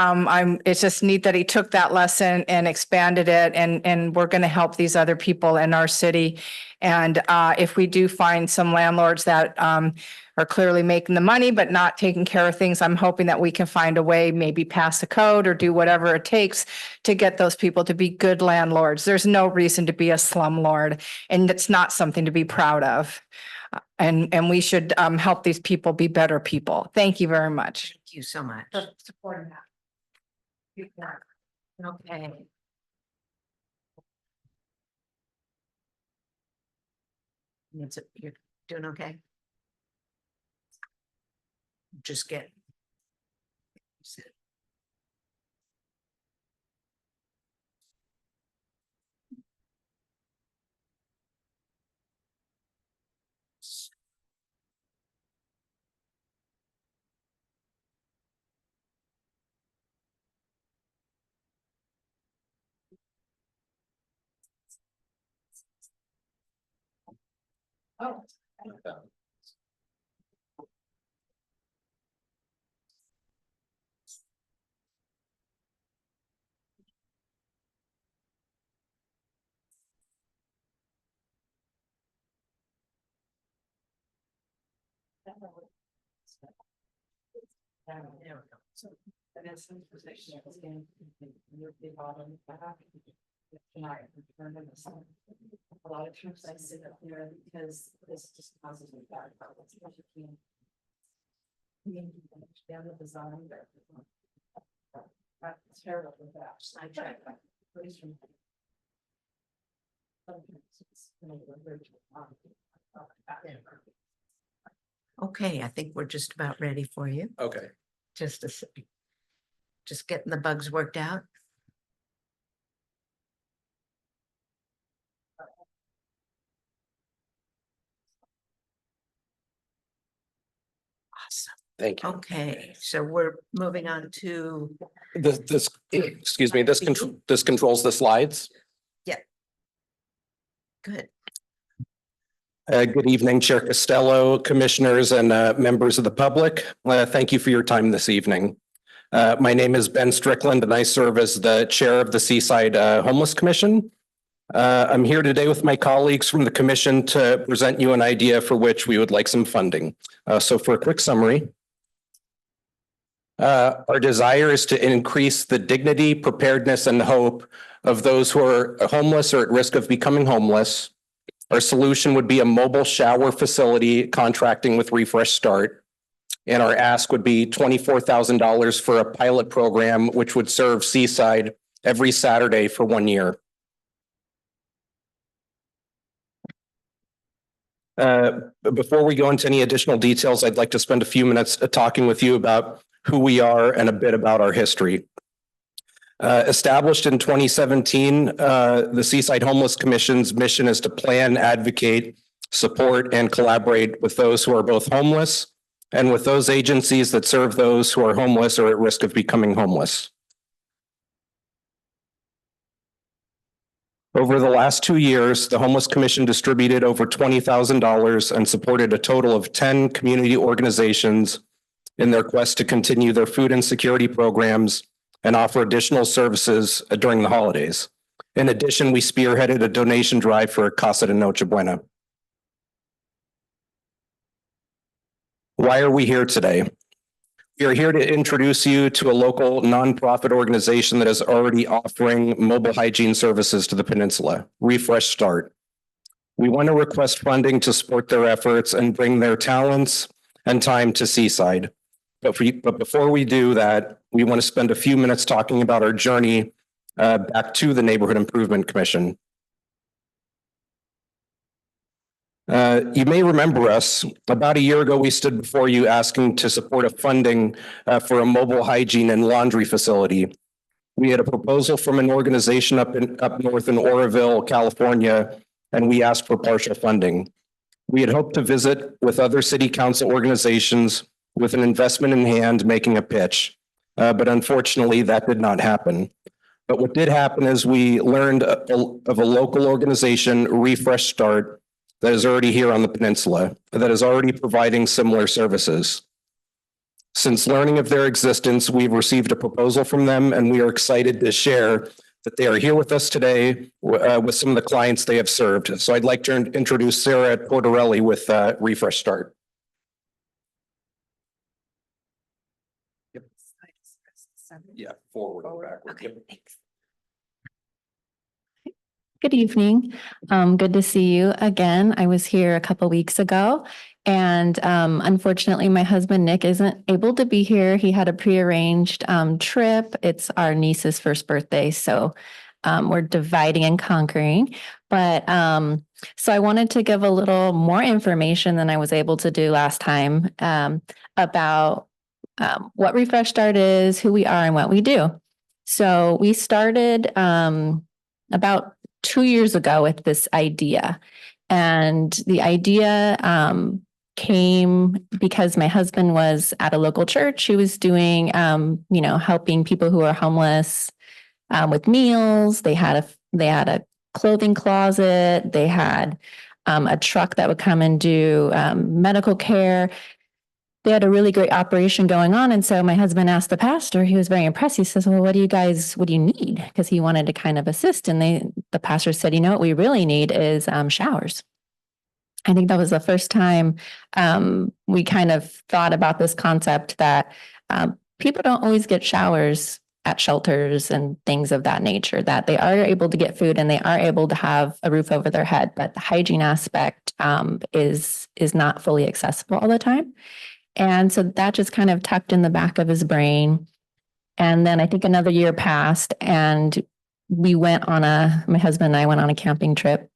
it's just neat that he took that lesson and expanded it and we're going to help these other people in our city. And if we do find some landlords that are clearly making the money, but not taking care of things, I'm hoping that we can find a way, maybe pass a code or do whatever it takes to get those people to be good landlords. There's no reason to be a slumlord and it's not something to be proud of. And we should help these people be better people. Thank you very much. Thank you so much. Supporting that. Okay. You're doing okay? Just get. Oh. There we go. So, and then some position that was in the bottom. Tonight, a lot of times I sit up there because this just causes me bad problems. Down the design. That's terrible with that. I tried. Okay, I think we're just about ready for you. Okay. Just getting the bugs worked out. Awesome. Thank you. Okay, so we're moving on to, This, excuse me, this controls the slides. good. Good evening, Chair Costello, commissioners and members of the public. Thank you for your time this evening. My name is Ben Strickland and I serve as the chair of the Seaside Homeless Commission. I'm here today with my colleagues from the commission to present you an idea for which we would like some funding. So for a quick summary, our desire is to increase the dignity, preparedness, and hope of those who are homeless or at risk of becoming homeless. Our solution would be a mobile shower facility contracting with Refresh Start. And our ask would be $24,000 for a pilot program, which would serve Seaside every Saturday for 1 year. Before we go into any additional details, I'd like to spend a few minutes talking with you about who we are and a bit about our history. Established in 2017, the Seaside Homeless Commission's mission is to plan, advocate, support, and collaborate with those who are both homeless and with those agencies that serve those who are homeless or at risk of becoming homeless. Over the last 2 years, the Homeless Commission distributed over $20,000 and supported a total of 10 community organizations in their quest to continue their food insecurity programs and offer additional services during the holidays. In addition, we spearheaded a donation drive for Casa de Noche Buena. Why are we here today? We are here to introduce you to a local nonprofit organization that is already offering mobile hygiene services to the peninsula, Refresh Start. We want to request funding to support their efforts and bring their talents and time to Seaside. But before we do that, we want to spend a few minutes talking about our journey back to the Neighborhood Improvement Commission. You may remember us. About a year ago, we stood before you asking to support a funding for a mobile hygiene and laundry facility. We had a proposal from an organization up north in Oroville, California, and we asked for partial funding. We had hoped to visit with other city council organizations with an investment in hand, making a pitch. But unfortunately, that did not happen. But what did happen is we learned of a local organization, Refresh Start, that is already here on the peninsula, that is already providing similar services. Since learning of their existence, we've received a proposal from them, and we are excited to share that they are here with us today with some of the clients they have served. So I'd like to introduce Sarah Tortorelli with Refresh Start. Yeah, forward or backward. Okay, thanks. Good evening. Good to see you again. I was here a couple weeks ago, and unfortunately, my husband Nick isn't able to be here. He had a prearranged trip. It's our niece's first birthday, so we're dividing and conquering. But so I wanted to give a little more information than I was able to do last time about what Refresh Start is, who we are, and what we do. So we started about 2 years ago with this idea. And the idea came because my husband was at a local church. He was doing, helping people who are homeless with meals. They had a clothing closet. They had a truck that would come and do medical care. They had a really great operation going on. And so my husband asked the pastor, he was very impressed. He says, well, what do you need? Because he wanted to kind of assist. And the pastor said, you know, what we really need is showers. I think that was the first time we kind of thought about this concept that people don't always get showers at shelters and things of that nature, that they are able to get food and they are able to have a roof over their head. But the hygiene aspect is not fully accessible all the time. And so that just kind of tucked in the back of his brain. And then I think another year passed and we went on my husband and I went on a camping trip,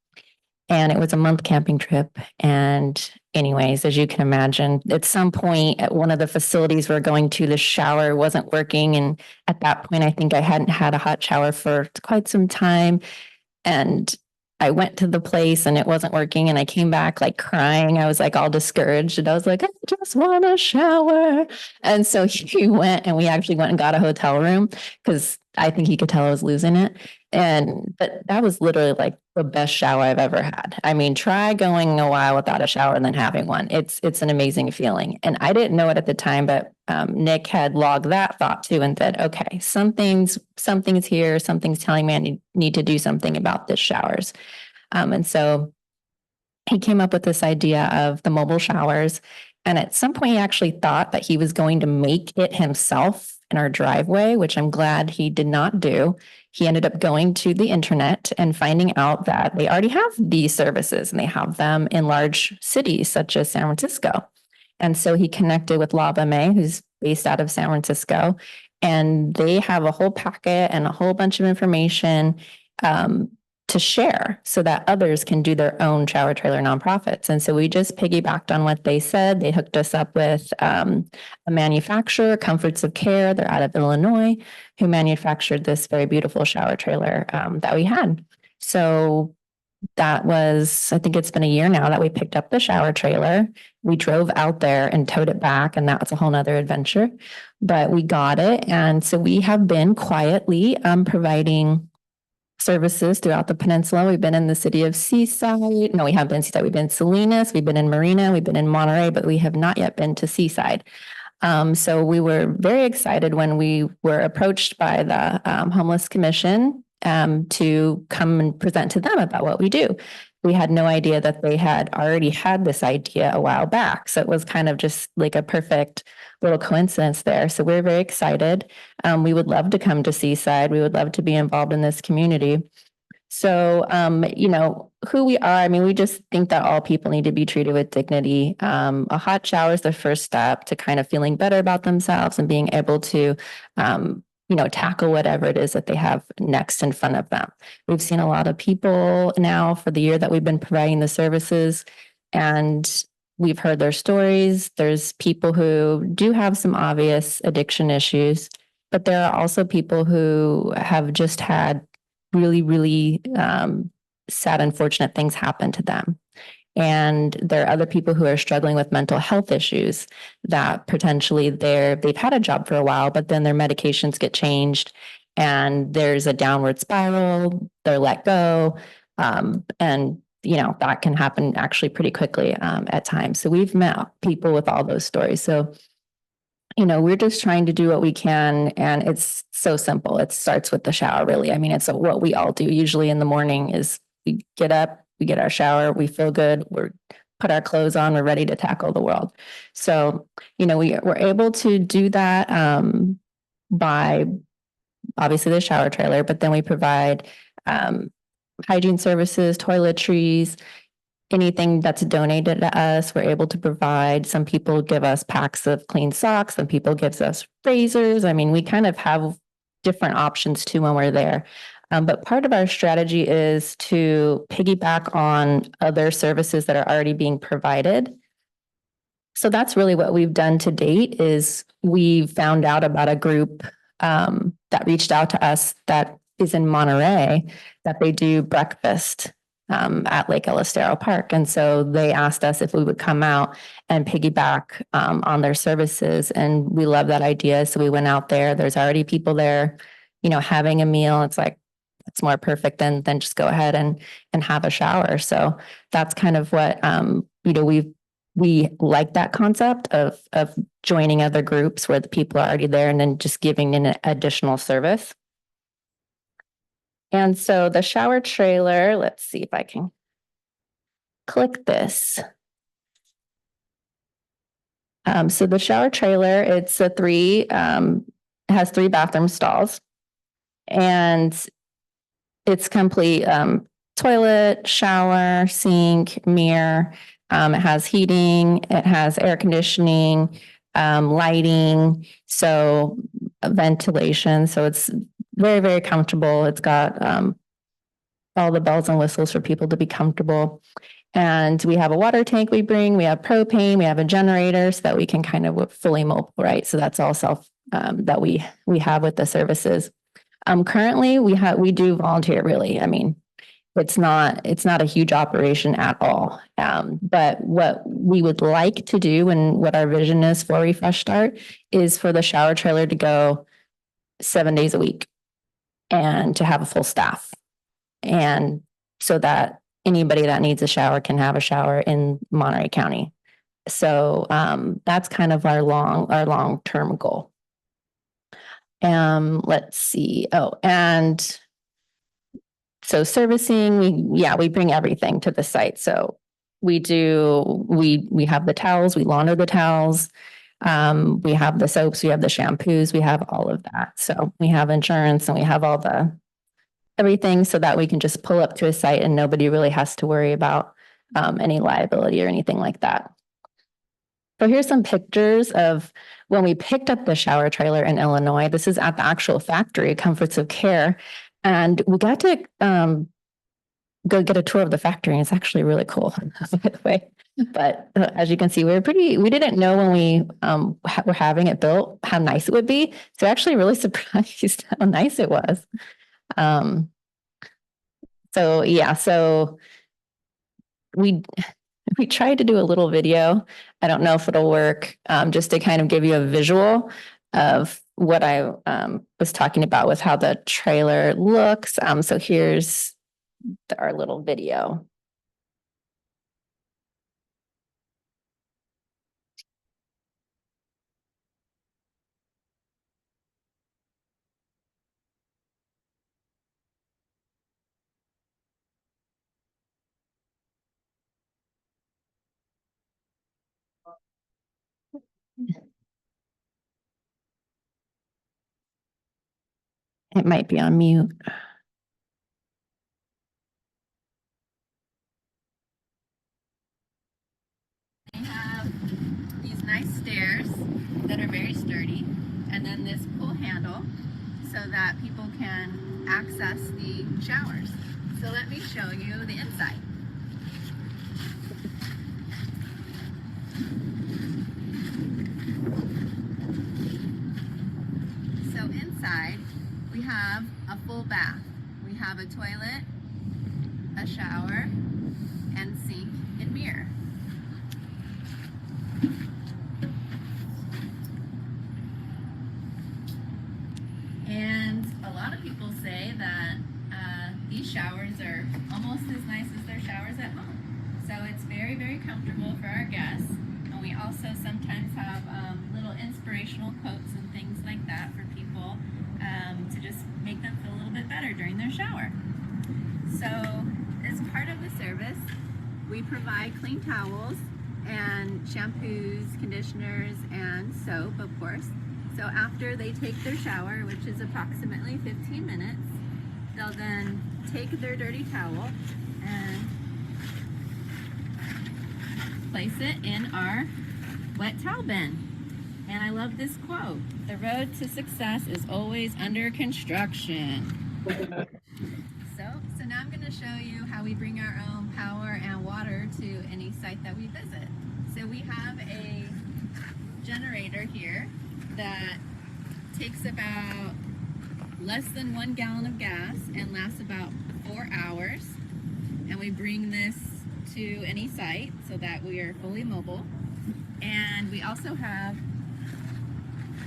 and it was a month camping trip. And anyways, as you can imagine, at some point at one of the facilities we're going to, the shower wasn't working. And at that point, I think I hadn't had a hot shower for quite some time. And I went to the place and it wasn't working, and I came back like crying. I was like all discouraged, and I was like, I just want a shower. And so he went, and we actually went and got a hotel room because I think he could tell I was losing it. But that was literally like the best shower I've ever had. I mean, try going a while without a shower and then having one. It's an amazing feeling. And I didn't know it at the time, but Nick had logged that thought too and said, okay, something's here. Something's telling me I need to do something about this showers. And so he came up with this idea of the mobile showers. And at some point, he actually thought that he was going to make it himself in our driveway, which I'm glad he did not do. He ended up going to the internet and finding out that they already have these services, and they have them in large cities such as San Francisco. And so he connected with Lava May, who's based out of San Francisco. And they have a whole packet and a whole bunch of information to share so that others can do their own shower trailer nonprofits. And so we just piggybacked on what they said. They hooked us up with a manufacturer, Comforts of Care. They're out of Illinois, who manufactured this very beautiful shower trailer that we had. So that was, I think it's been a year now that we picked up the shower trailer. We drove out there and towed it back, and that was a whole nother adventure. But we got it. And so we have been quietly providing services throughout the peninsula. We've been in the city of Seaside. No, we haven't been in Seaside. We've been in Salinas, we've been in Marina, we've been in Monterey, but we have not yet been to Seaside. So we were very excited when we were approached by the Homeless Commission to come and present to them about what we do. We had no idea that they had already had this idea a while back. So it was kind of just like a perfect little coincidence there. So we're very excited. We would love to come to Seaside. We would love to be involved in this community. So, you know, who we are, I mean, we just think that all people need to be treated with dignity. A hot shower is the first step to kind of feeling better about themselves and being able to, you know, tackle whatever it is that they have next in front of them. We've seen a lot of people now for the year that we've been providing the services, and we've heard their stories. There's people who do have some obvious addiction issues, but there are also people who have just had really, really sad, unfortunate things happen to them. And there are other people who are struggling with mental health issues that potentially they've had a job for a while, but then their medications get changed and there's a downward spiral, they're let go. And you know, that can happen actually pretty quickly at times. So we've met people with all those stories. So, you know, we're just trying to do what we can, and it's so simple. It starts with the shower, really. I mean, it's what we all do usually in the morning is we get up, we get our shower, we feel good, we're put our clothes on, we're ready to tackle the world. So, you know, we're able to do that by obviously the shower trailer, but then we provide hygiene services, toiletries, anything that's donated to us, we're able to provide. Some people give us packs of clean socks, some people gives us razors. I mean, we kind of have different options too when we're there. But part of our strategy is to piggyback on other services that are already being provided. So that's really what we've done to date is we found out about a group that reached out to us that is in Monterey, that they do breakfast at Lake El Estero Park. And so they asked us if we would come out and piggyback on their services. And we love that idea. So we went out there. There's already people there, you know, having a meal. It's like, it's more perfect than just go ahead and have a shower. So that's kind of what, you know, we like that concept of joining other groups where the people are already there and then just giving an additional service. And so the shower trailer, let's see if I can click this. So the shower trailer, it's it has 3 bathroom stalls, and it's complete toilet, shower, sink, mirror. It has heating, it has air conditioning, lighting, so ventilation. So it's very, very comfortable. It's got all the bells and whistles for people to be comfortable. And we have a water tank we bring, we have propane, we have a generator so that we can kind of fully mobile, right? So that's all self that we have with the services. Currently we do volunteer, really. I mean, it's not a huge operation at all. But what we would like to do and what our vision is for Refresh Start is for the shower trailer to go 7 days a week and to have a full staff. And so that anybody that needs a shower can have a shower in Monterey County. So that's kind of our long-term goal. Let's see. Oh, and so servicing, we bring everything to the site. So we have the towels, we launder the towels. We have the soaps, we have the shampoos, we have all of that. So we have insurance and we have everything so that we can just pull up to a site and nobody really has to worry about any liability or anything like that. So here's some pictures of when we picked up the shower trailer in Illinois. This is at the actual factory, Comforts of Care. And we got to go get a tour of the factory, and it's actually really cool, by the way. But as you can see, we didn't know when we were having it built how nice it would be. So actually really surprised how nice it was. So yeah, so we tried to do a little video. I don't know if it'll work, just to kind of give you a visual of what I was talking about with how the trailer looks. So here's our little video. It might be on mute. They have these nice stairs that are very sturdy, and then this pull handle so that people can access the showers. So let me show you the inside. So inside, we have a full bath. We have a toilet, a shower, and sink and mirror. And a lot of people say that these showers are almost as nice as their showers at home. So it's very, very comfortable for our guests. And we also sometimes have little inspirational quotes and things like that for people to just make them feel a little bit better during their shower. So as part of the service, we provide clean towels and shampoos, conditioners, and soap, of course. So after they take their shower, which is approximately 15 minutes, they'll then take their dirty towel and place it in our wet towel bin. And I love this quote: "The road to success is always under construction." So now I'm going to show you how we bring our own power and water to any site that we visit. So we have a generator here that takes about less than 1 gallon of gas and lasts about 4 hours. And we bring this to any site so that we are fully mobile. And we also have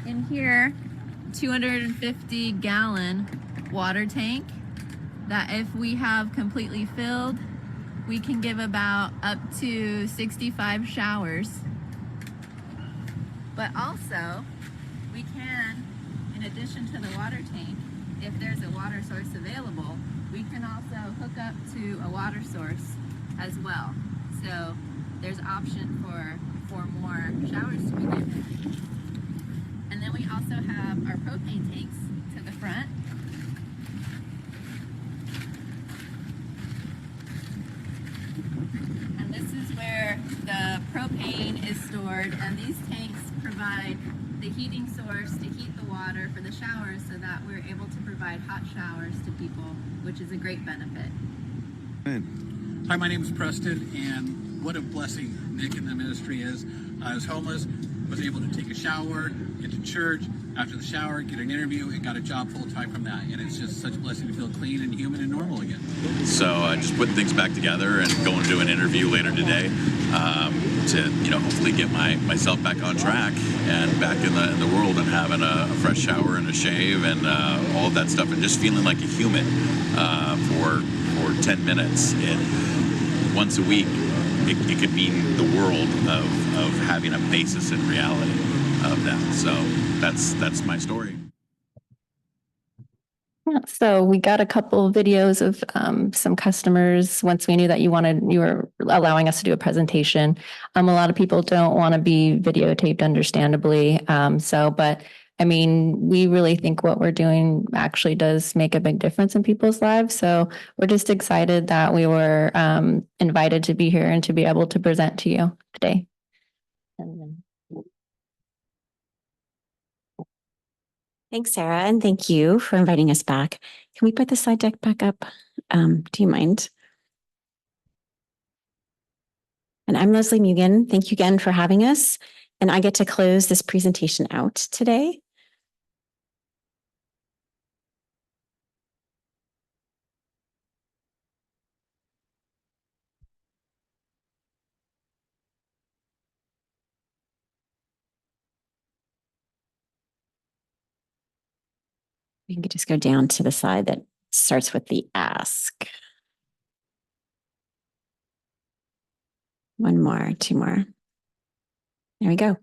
in here 250 gallon water tank that if we have completely filled, we can give about up to 65 showers. But also, we can, in addition to the water tank, if there's a water source available, we can also hook up to a water source as well. So there's option for more showers to be given. And then we also have our propane tanks to the front. And this is where the propane is stored, and these tanks provide the heating source to heat the water for the showers so that we're able to provide hot showers to people, which is a great benefit. Hi, my name is Preston, and what a blessing Nick and the ministry is. I was homeless, was able to take a shower, get to church, after the shower, get an interview, and got a job full-time from that. And it's just such a blessing to feel clean and human and normal again. So just putting things back together and going to do an interview later today to, hopefully get myself back on track and back in the world and having a fresh shower and a shave and all of that stuff and just feeling like a human for 10 minutes. And once a week, it could mean the world of having a basis in reality of that. So that's my story. Yeah, so we got a couple of videos of some customers once we knew that you were allowing us to do a presentation. A lot of people don't want to be videotaped, understandably. But I mean, we really think what we're doing actually does make a big difference in people's lives. So we're just excited that we were invited to be here and to be able to present to you today. And then Thanks, Sarah, and thank you for inviting us back. Can we put the slide deck back up? Do you mind? And I'm Leslie Mugan. Thank you again for having us. And I get to close this presentation out today. We can just go down to the slide that starts with the ask. One more, two more. There we go.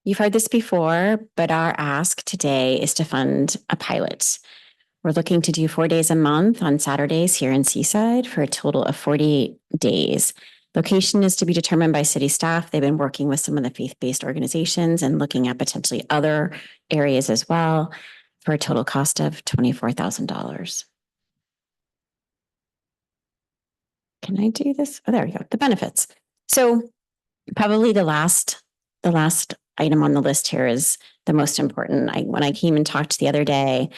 You've heard this before, but our ask today is to fund a pilot. We're looking to do 4 days a month on Saturdays here in Seaside for a total of 48 days. Location is to be determined by city staff. They've been working with some of the faith-based organizations and looking at potentially other areas as well for a total cost of $24,000. Can I do this? Oh, there we go. The benefits. So probably the last item on the list here is the most important. When I came and talked the other day,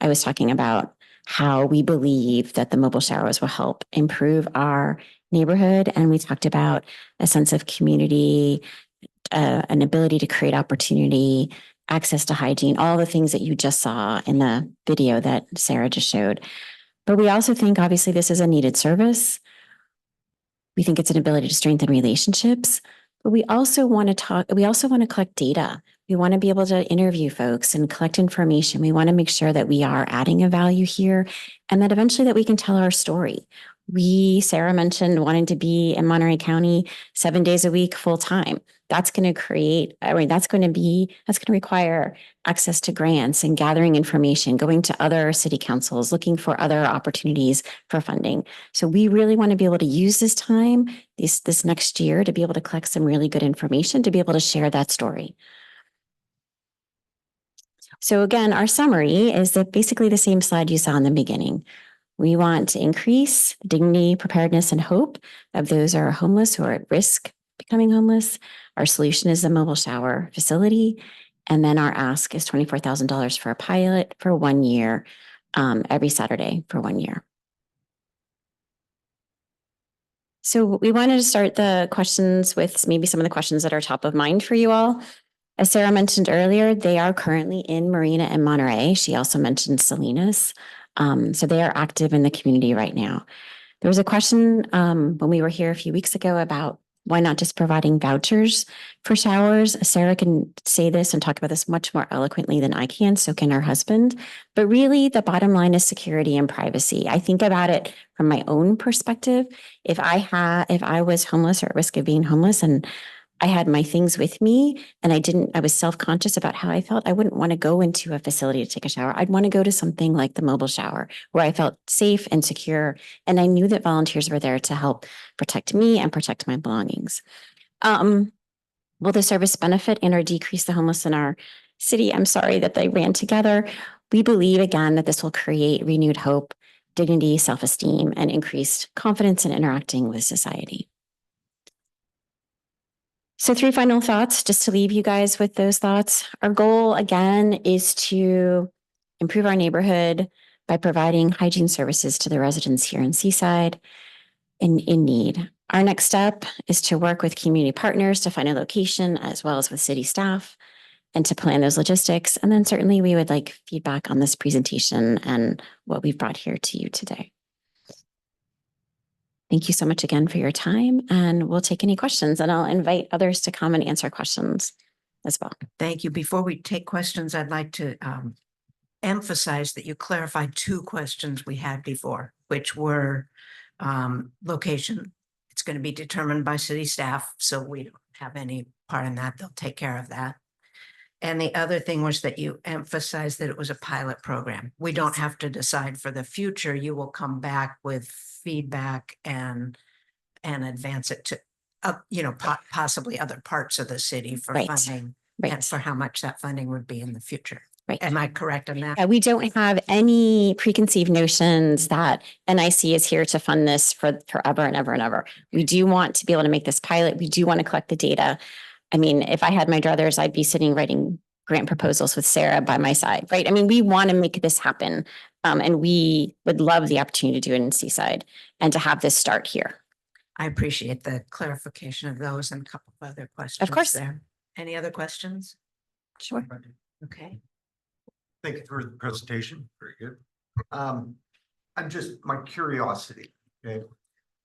I was talking about how we believe that the mobile showers will help improve our neighborhood. And we talked about a sense of community, an ability to create opportunity, access to hygiene, all the things that you just saw in the video that Sarah just showed. But we also think, obviously, this is a needed service. We think it's an ability to strengthen relationships, but we also want to collect data. We want to be able to interview folks and collect information. We want to make sure that we are adding a value here and that eventually that we can tell our story. Sarah mentioned wanting to be in Monterey County 7 days a week, full time. That's going to require access to grants and gathering information, going to other city councils, looking for other opportunities for funding. So we really want to be able to use this time, this next year, to be able to collect some really good information, to be able to share that story. So again, our summary is basically the same slide you saw in the beginning. We want to increase dignity, preparedness, and hope of those who are homeless, who are at risk of becoming homeless. Our solution is the mobile shower facility. And then our ask is $24,000 for a pilot for 1 year, every Saturday for 1 year. So we wanted to start the questions with maybe some of the questions that are top of mind for you all. As Sarah mentioned earlier, they are currently in Marina and Monterey. She also mentioned Salinas. So they are active in the community right now. There was a question when we were here a few weeks ago about why not just providing vouchers for showers. Sarah can say this and talk about this much more eloquently than I can, so can her husband. But really, the bottom line is security and privacy. I think about it from my own perspective. If I was homeless or at risk of being homeless and I had my things with me and I was self-conscious about how I felt, I wouldn't want to go into a facility to take a shower. I'd want to go to something like the mobile shower where I felt safe and secure. And I knew that volunteers were there to help protect me and protect my belongings. Will the service benefit and or decrease the homeless in our city? I'm sorry that they ran together. We believe, again, that this will create renewed hope, dignity, self-esteem, and increased confidence in interacting with society. So 3 final thoughts, just to leave you guys with those thoughts. Our goal, again, is to improve our neighborhood by providing hygiene services to the residents here in Seaside in need. Our next step is to work with community partners to find a location, as well as with city staff, and to plan those logistics. And then certainly we would like feedback on this presentation and what we've brought here to you today. Thank you so much again for your time, and we'll take any questions, and I'll invite others to come and answer questions as well. Thank you. Before we take questions, I'd like to emphasize that you clarified 2 questions we had before, which were location. It's going to be determined by city staff, so we don't have any part in that. They'll take care of that. And the other thing was that you emphasized that it was a pilot program. We don't have to decide for the future. You will come back with feedback and advance it to, possibly other parts of the city for funding and for how much that funding would be in the future. Right. Am I correct on that? Yeah, we don't have any preconceived notions that NIC is here to fund this for forever and ever and ever. We do want to be able to make this pilot. We do want to collect the data. I mean, if I had my druthers, I'd be sitting writing grant proposals with Sarah by my side, right? I mean, we want to make this happen. And we would love the opportunity to do it in Seaside and to have this start here. I appreciate the clarification of those and a couple of other questions. course. There. Any other questions? Sure. Okay. Thank you for the presentation. Very good. I'm just, my curiosity, okay?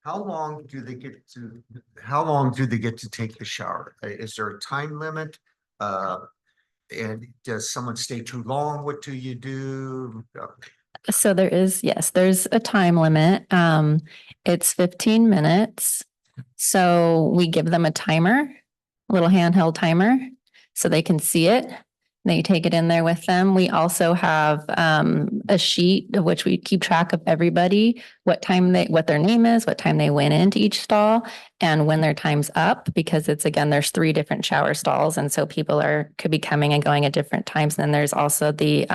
How long do they get to take the shower? Is there a time limit? And does someone stay too long? What do you do? So there is, yes, there's a time limit. It's 15 minutes. So we give them a timer, a little handheld timer, so they can see it. They take it in there with them. We also have a sheet of which we keep track of everybody, what their name is, what time they went into each stall, and when their time's up, because it's, again, there's 3 different shower stalls. And so people could be coming and going at different times. And then there's also the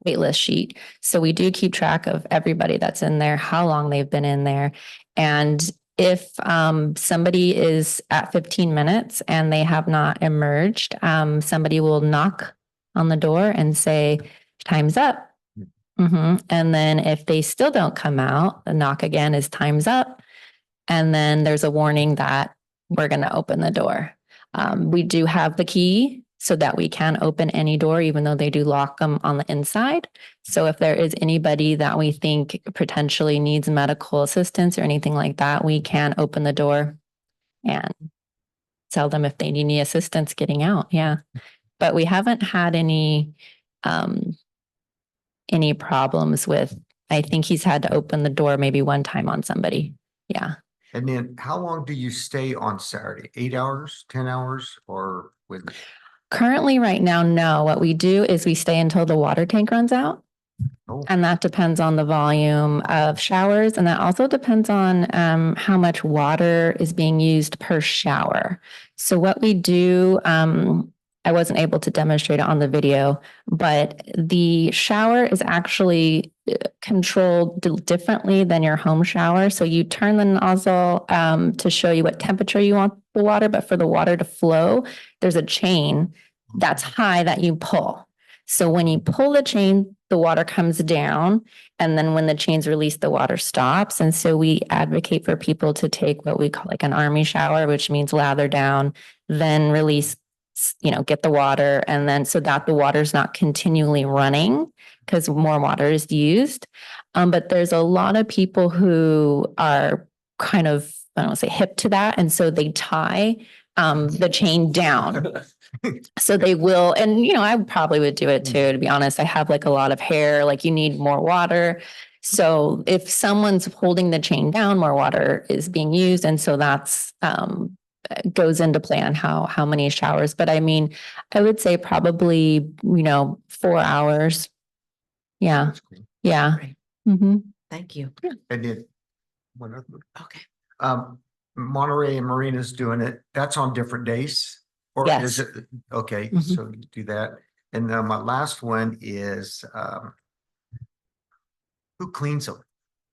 waitlist sheet. So we do keep track of everybody that's in there, how long they've been in there. And if somebody is at 15 minutes and they have not emerged, somebody will knock on the door and say, time's up. And then if they still don't come out, the knock again is time's up. And then there's a warning that we're going to open the door. We do have the key so that we can open any door, even though they do lock them on the inside. So if there is anybody that we think potentially needs medical assistance or anything like that, we can open the door and tell them if they need any assistance getting out. Yeah. But we haven't had any problems with, I think he's had to open the door maybe one time on somebody. Yeah. And then how long do you stay on Saturday? 8 hours, 10 hours, or with? Currently, right now, no. What we do is we stay until the water tank runs out. Oh. And that depends on the volume of showers. And that also depends on how much water is being used per shower. So what we do, I wasn't able to demonstrate it on the video, but the shower is actually controlled differently than your home shower. So you turn the nozzle to show you what temperature you want the water, but for the water to flow, there's a chain that's high that you pull. So when you pull the chain, the water comes down, and then when the chain's released, the water stops. And so we advocate for people to take what we call like an army shower, which means lather down, then release, get the water, and then so that the water's not continually running because more water is used. But there's a lot of people who are kind of, I don't want to say hip to that. And so they tie the chain down. So they will, and I probably would do it too, to be honest. I have like a lot of hair, like you need more water. So if someone's holding the chain down, more water is being used. And so that's goes into play on how many showers. But I mean, I would say probably, 4 hours. Yeah. That's cool. Yeah. Great. Thank you. And then one other. Okay. Monterey and Marina's doing it. That's on different days? Or Yes. is it, okay, Mhm. so you do that. And then my last one is, who cleans them?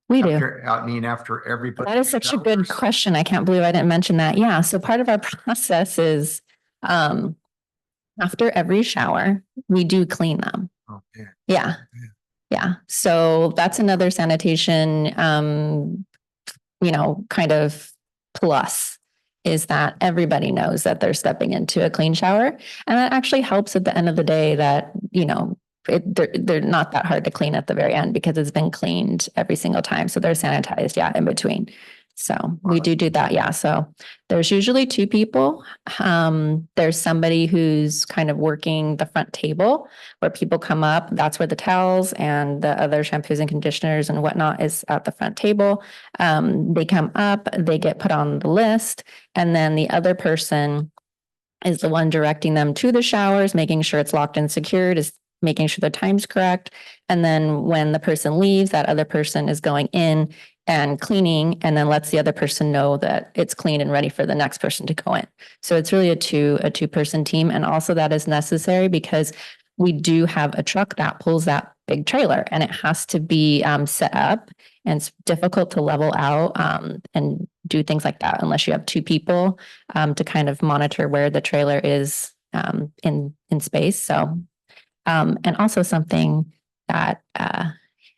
We do. After everybody. That is such a good showers? question. I can't believe I didn't mention that. Yeah. So part of our process is after every shower, we do clean them. Oh, yeah. Yeah. Yeah. So that's another sanitation, kind of plus is that everybody knows that they're stepping into a clean shower. And that actually helps at the end of the day that, they're not that hard to clean at the very end because it's been cleaned every single time. So they're sanitized, in between. So we do that. Yeah. So there's usually 2 people. There's somebody who's kind of working the front table where people come up. That's where the towels and the other shampoos and conditioners and whatnot is at the front table. They come up, they get put on the list, and then the other person is the one directing them to the showers, making sure it's locked and secured, is making sure the time's correct. And then when the person leaves, that other person is going in and cleaning, and then lets the other person know that it's clean and ready for the next person to go in. So it's really a two-person team. And also that is necessary because we do have a truck that pulls that big trailer, and it has to be set up, and it's difficult to level out and do things like that unless you have 2 people to kind of monitor where the trailer is in space. So, and also something that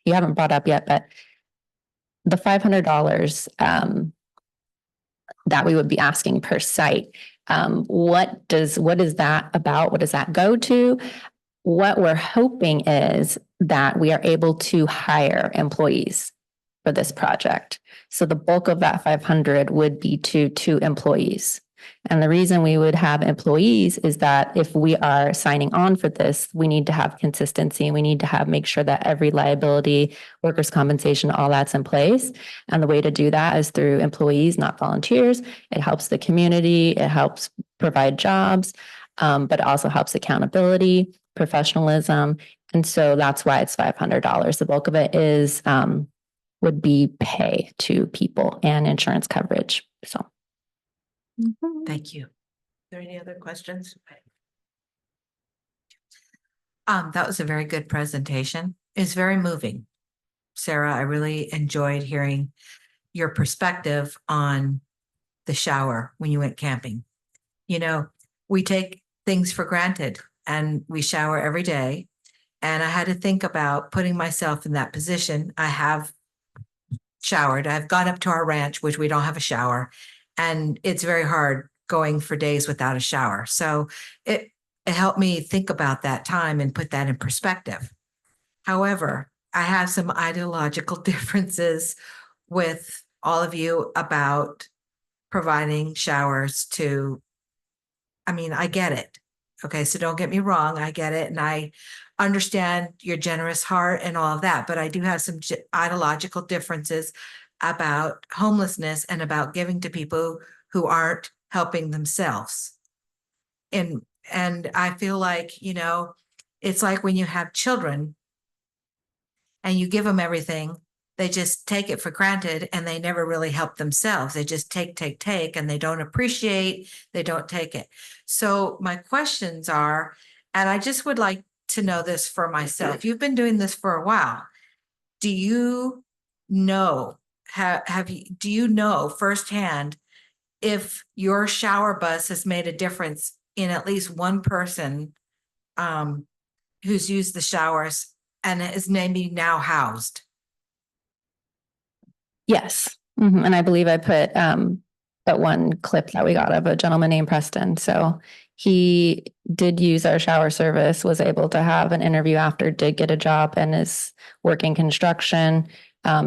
you haven't brought up yet, but the $500 that we would be asking per site. What is that about? What does that go to? What we're hoping is that we are able to hire employees for this project. So the bulk of that 500 would be to 2 employees. And the reason we would have employees is that if we are signing on for this, we need to have consistency and we need to make sure that every liability, workers' compensation, all that's in place. And the way to do that is through employees, not volunteers. It helps the community, it helps provide jobs, but it also helps accountability, professionalism. And so that's why it's $500. The bulk of it is would be pay to people and insurance coverage. So. Thank you. Are there any other questions? That was a very good presentation. It's very moving. Sarah, I really enjoyed hearing your perspective on the shower when you went camping. You know, we take things for granted and we shower every day. And I had to think about putting myself in that position. I have showered. I've gone up to our ranch, which we don't have a shower. And it's very hard going for days without a shower. So it helped me think about that time and put that in perspective. However, I have some ideological differences with all of you about providing showers to, I mean, I get it. Okay, so don't get me wrong. I get it. And I understand your generous heart and all of that. But I do have some ideological differences about homelessness and about giving to people who aren't helping themselves. And I feel like, you know, it's like when you have children and you give them everything, they just take it for granted and they never really help themselves. They just take, and they don't appreciate, they don't take it. So my questions are, and I just would like to know this for myself. You've been doing this for a while. Do you know, do you know firsthand if your shower bus has made a difference in at least one person who's used the showers and is maybe now housed? Yes. And I believe I put that one clip that we got of a gentleman named Preston. So he did use our shower service, was able to have an interview after, did get a job and is working construction.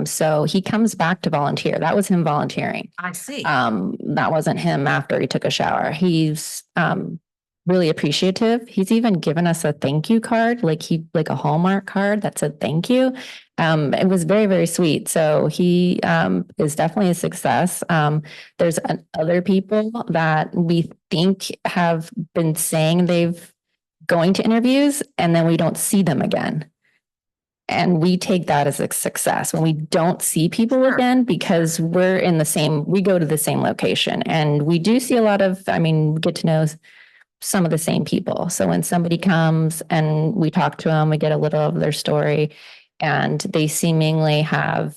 So he comes back to volunteer. That was him volunteering. I see. That wasn't him after he took a shower. He's really appreciative. He's even given us a thank you card, like a Hallmark card that said thank you. It was very, very sweet. So he is definitely a success. There's other people that we think have been saying they've going to interviews and then we don't see them again. And we take that as a success when we don't see people again, because we're in we go to the same location and we do see a lot of, get to know some of the same people. So when somebody comes and we talk to them, we get a little of their story and they seemingly have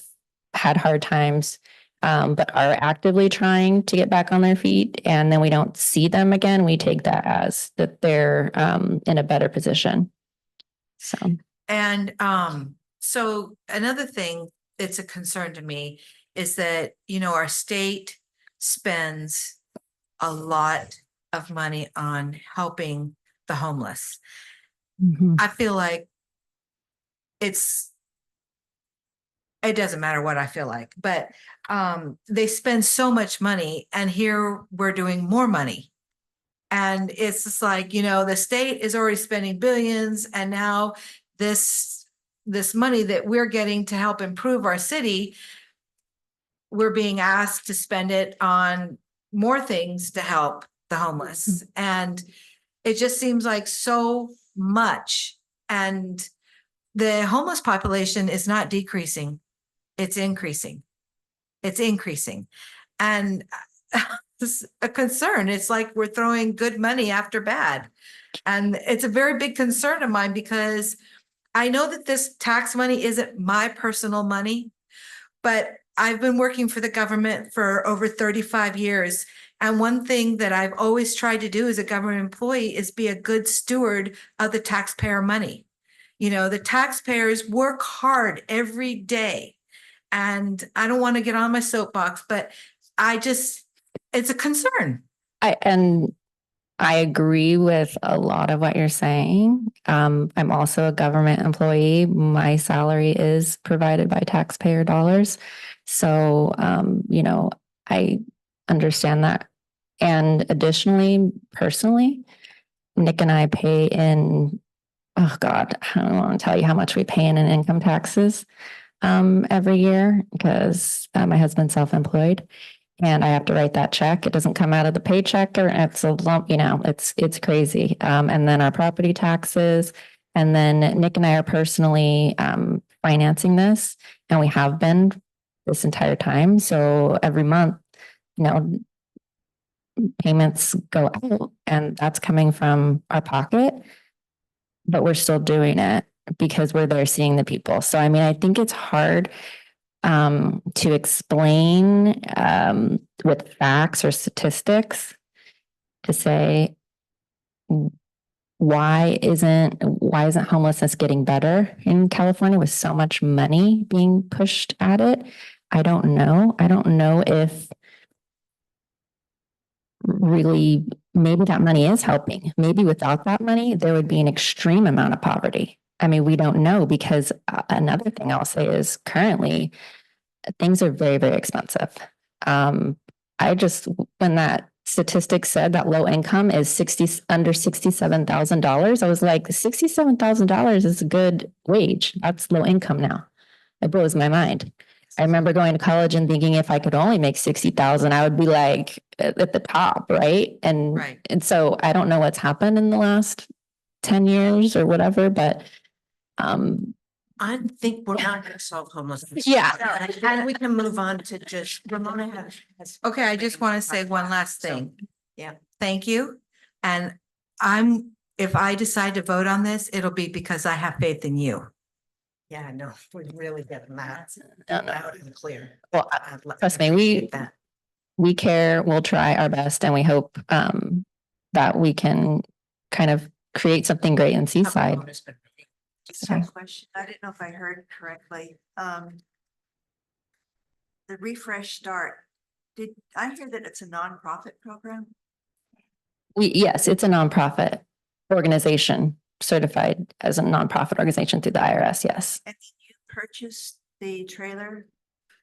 had hard times, but are actively trying to get back on their feet. And then we don't see them again. We take that as that they're in a better position. So. And so another thing that's a concern to me is that, you know, our state spends a lot of money on helping the homeless. I feel like it doesn't matter what I feel like, but they spend so much money and here we're doing more money. And it's just like, you know, the state is already spending billions and now this money that we're getting to help improve our city, we're being asked to spend it on more things to help the homeless. And it just seems like so much. And the homeless population is not decreasing. It's increasing. It's increasing. And it's a concern. It's like we're throwing good money after bad. And it's a very big concern of mine because I know that this tax money isn't my personal money, but I've been working for the government for over 35 years. And one thing that I've always tried to do as a government employee is be a good steward of the taxpayer money. You know, the taxpayers work hard every day. And I don't want to get on my soapbox, but it's a concern. I agree with a lot of what you're saying. I'm also a government employee. My salary is provided by taxpayer dollars. So, I understand that. And additionally, personally, Nick and I pay in, oh God, I don't want to tell you how much we pay in income taxes every year because my husband's self-employed. And I have to write that check. It doesn't come out of the paycheck or it's a lump, it's crazy. And then our property taxes. And then Nick and I are personally financing this and we have been this entire time. So every month, payments go out and that's coming from our pocket, but we're still doing it because we're there seeing the people. So, I think it's hard to explain with facts or statistics to say why isn't homelessness getting better in California with so much money being pushed at it? I don't know. I don't know if really maybe that money is helping. Maybe without that money, there would be an extreme amount of poverty. We don't know because another thing I'll say is currently things are very, very expensive. When that statistic said that low income is under $67,000, I was like, $67,000 is a good wage. That's low income now. It blows my mind. I remember going to college and thinking if I could only make 60,000, I would be like at the top, right? And so I don't know what's happened in the last 10 years or whatever, but I think we're not going to solve homelessness. Yeah. And we can move on to just Ramona has. Okay, I just want to say one last thing. yeah. Thank you. And if I decide to vote on this, it'll be because I have faith in you. Yeah, no, we really get that No, no. loud and clear. Well, trust me, we care, we'll try our best and we hope that we can kind of create something great in Seaside. Just a question. I didn't know if I heard correctly. The Refresh Start, did I hear that it's a nonprofit program? Yes, it's a nonprofit organization, certified as a nonprofit organization through the IRS, yes. And you purchased the trailer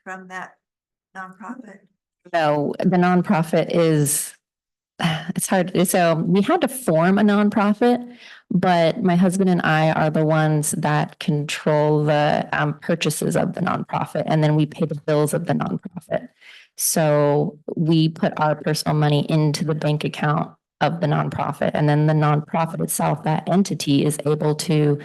from that nonprofit? No, the nonprofit is, it's hard. So we had to form a nonprofit, but my husband and I are the ones that control the purchases of the nonprofit. And then we pay the bills of the nonprofit. So we put our personal money into the bank account of the nonprofit. And then the nonprofit itself, that entity is able to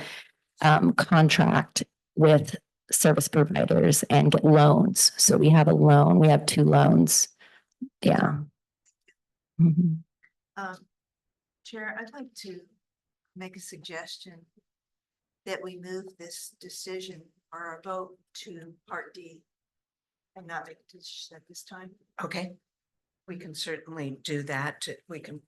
contract with service providers and get loans. So we have a loan, we have 2 loans. Yeah. Mhm. Chair, I'd like to make a suggestion that we move this decision or our vote to Part D and not make a decision at this time. Okay. We can certainly do that. We can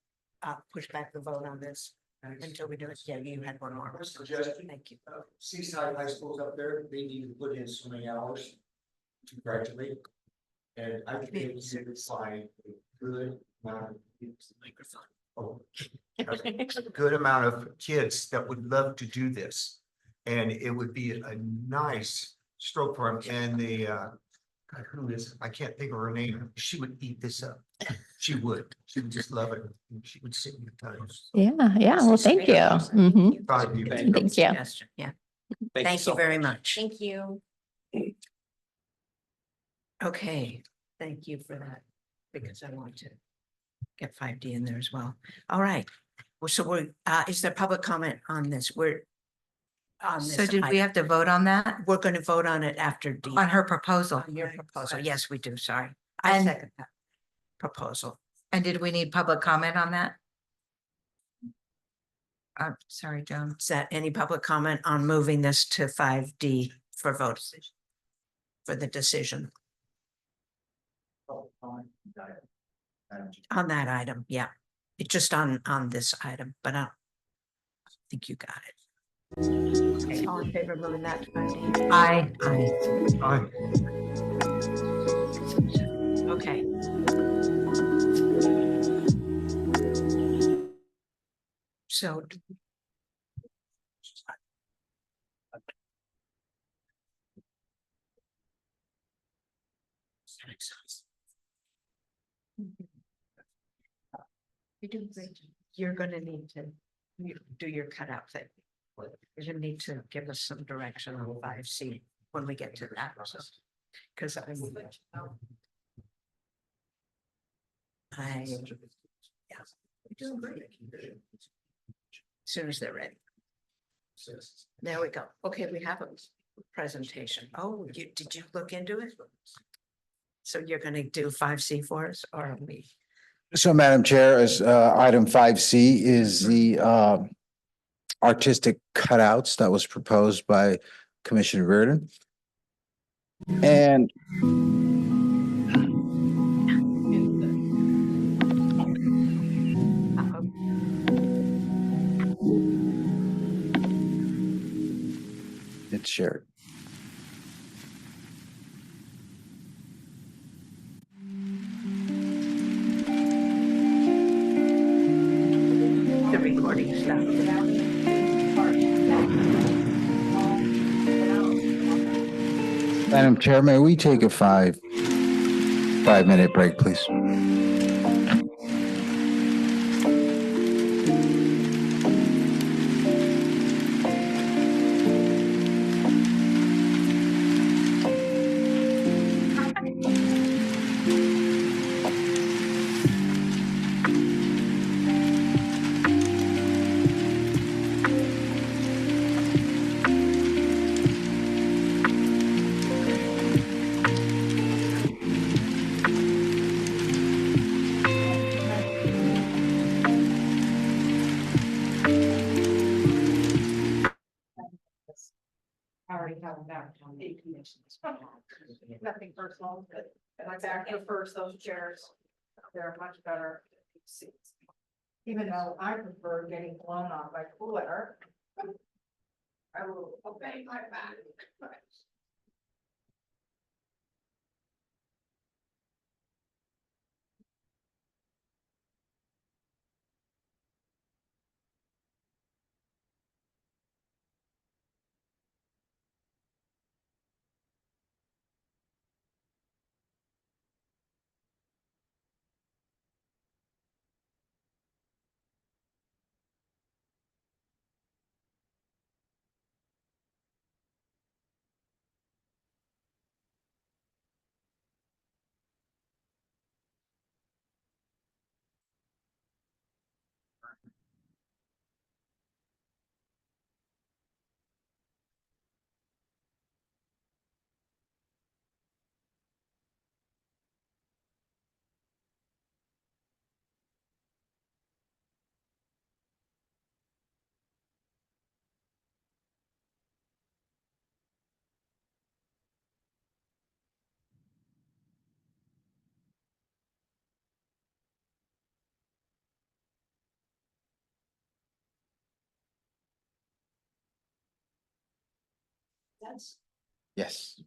push back the vote on this until we do it. Yeah, you had one more. Suggestion. Thank you. Seaside High School's up there, they need to put in so many hours to graduate. And I would be able to find a good amount of microphone. Oh, a good amount of kids that would love to do this. And it would be a nice stroke for them. And the God, who is, I can't think of her name. She would eat this up. She would just love it. She would sit in the toes. Yeah, well, thank you. Mhm. Thought you- Thank you. Suggestion, yeah. Thank you very much. Thank you. Okay, thank you for that, because I want to get 5D in there as well. All right. Well, so is there public comment on this? So did we have to vote on that? We're going to vote on it after D. On her proposal? On your proposal. Yes, we do. Sorry. I And- second that proposal. And did we need public comment on that? Sorry, Joan. Is that any public comment on moving this to 5D for vote? For the decision? On that item, yeah. It's just on this item, but I don't think you got it. Okay, all in favor of moving that to 5D? Aye. Aye. Okay. So. You're doing great. You're gonna need to do your cutout thing. You're gonna need to give us some direction on 5C when we get to that. Because I. Yeah. You're doing great. As soon as they're ready. There we go. Okay, we have a presentation. Oh, did you look into it? So you're gonna do 5C for us or are we? So Madam Chair, as item 5C is the artistic cutouts that was proposed by Commissioner Reardon. And it's shared. The recording stuff. Madam Chair, may we take a 5-minute break, please? I already have them back on the commissions. Nothing personal, but like I prefer those chairs. They're much better seats. Even though I prefer getting blown on by cool air. I will obey my back. Yes.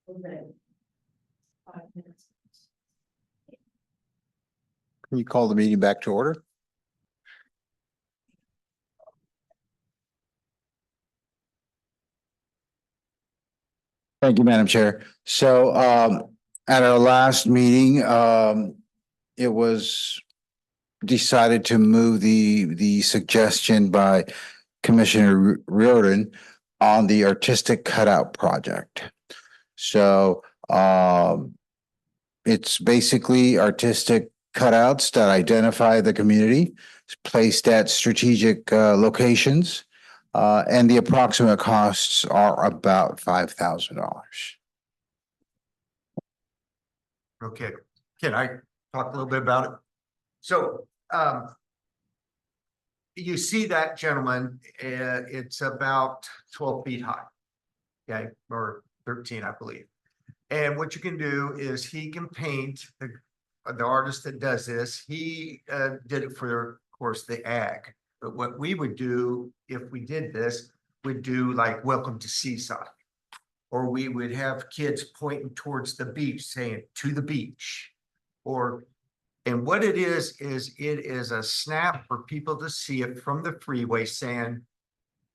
Okay. 5 minutes. Can you call the meeting back to order? Thank you, Madam Chair. So at our last meeting, it was decided to move the suggestion by Commissioner Reardon on the artistic cutout project. So It's basically artistic cutouts that identify the community, placed at strategic locations. And the approximate costs are about $5,000. Okay, can I talk a little bit about it? So, you see that gentleman, it's about 12 feet high. Okay, or 13, I believe. And what you can do is he can paint, the artist that does this, he did it for, of course, the ag. But what we would do if we did this, would do like Welcome to Seaside. Or we would have kids pointing towards the beach saying to the beach. And what it is it is a snap for people to see it from the freeway saying,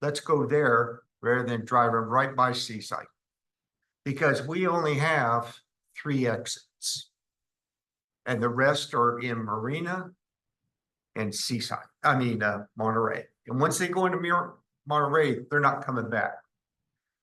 let's go there rather than driving right by Seaside. Because we only have 3 exits. And the rest are in Marina and Seaside, Monterey. And once they go into Monterey, they're not coming back.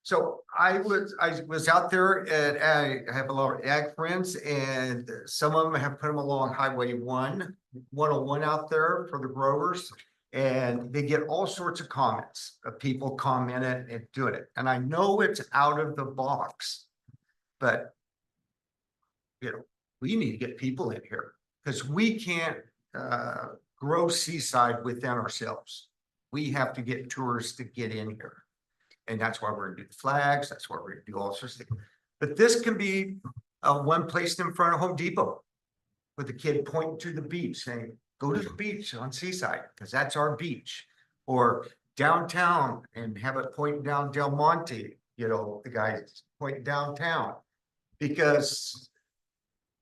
So I was out there and I have a lot of ag friends, and some of them have put them along Highway 101 out there for the growers. And they get all sorts of comments of people commenting and doing it. And I know it's out of the box, but we need to get people in here because we can't grow Seaside within ourselves. We have to get tourists to get in here. And that's why we're gonna do the flags. That's why we're gonna do all sorts of things. But this can be one placed in front of Home Depot with a kid pointing to the beach saying, go to the beach on Seaside, because that's our beach. Or downtown and have it pointing down Del Monte, the guys pointing downtown. Because,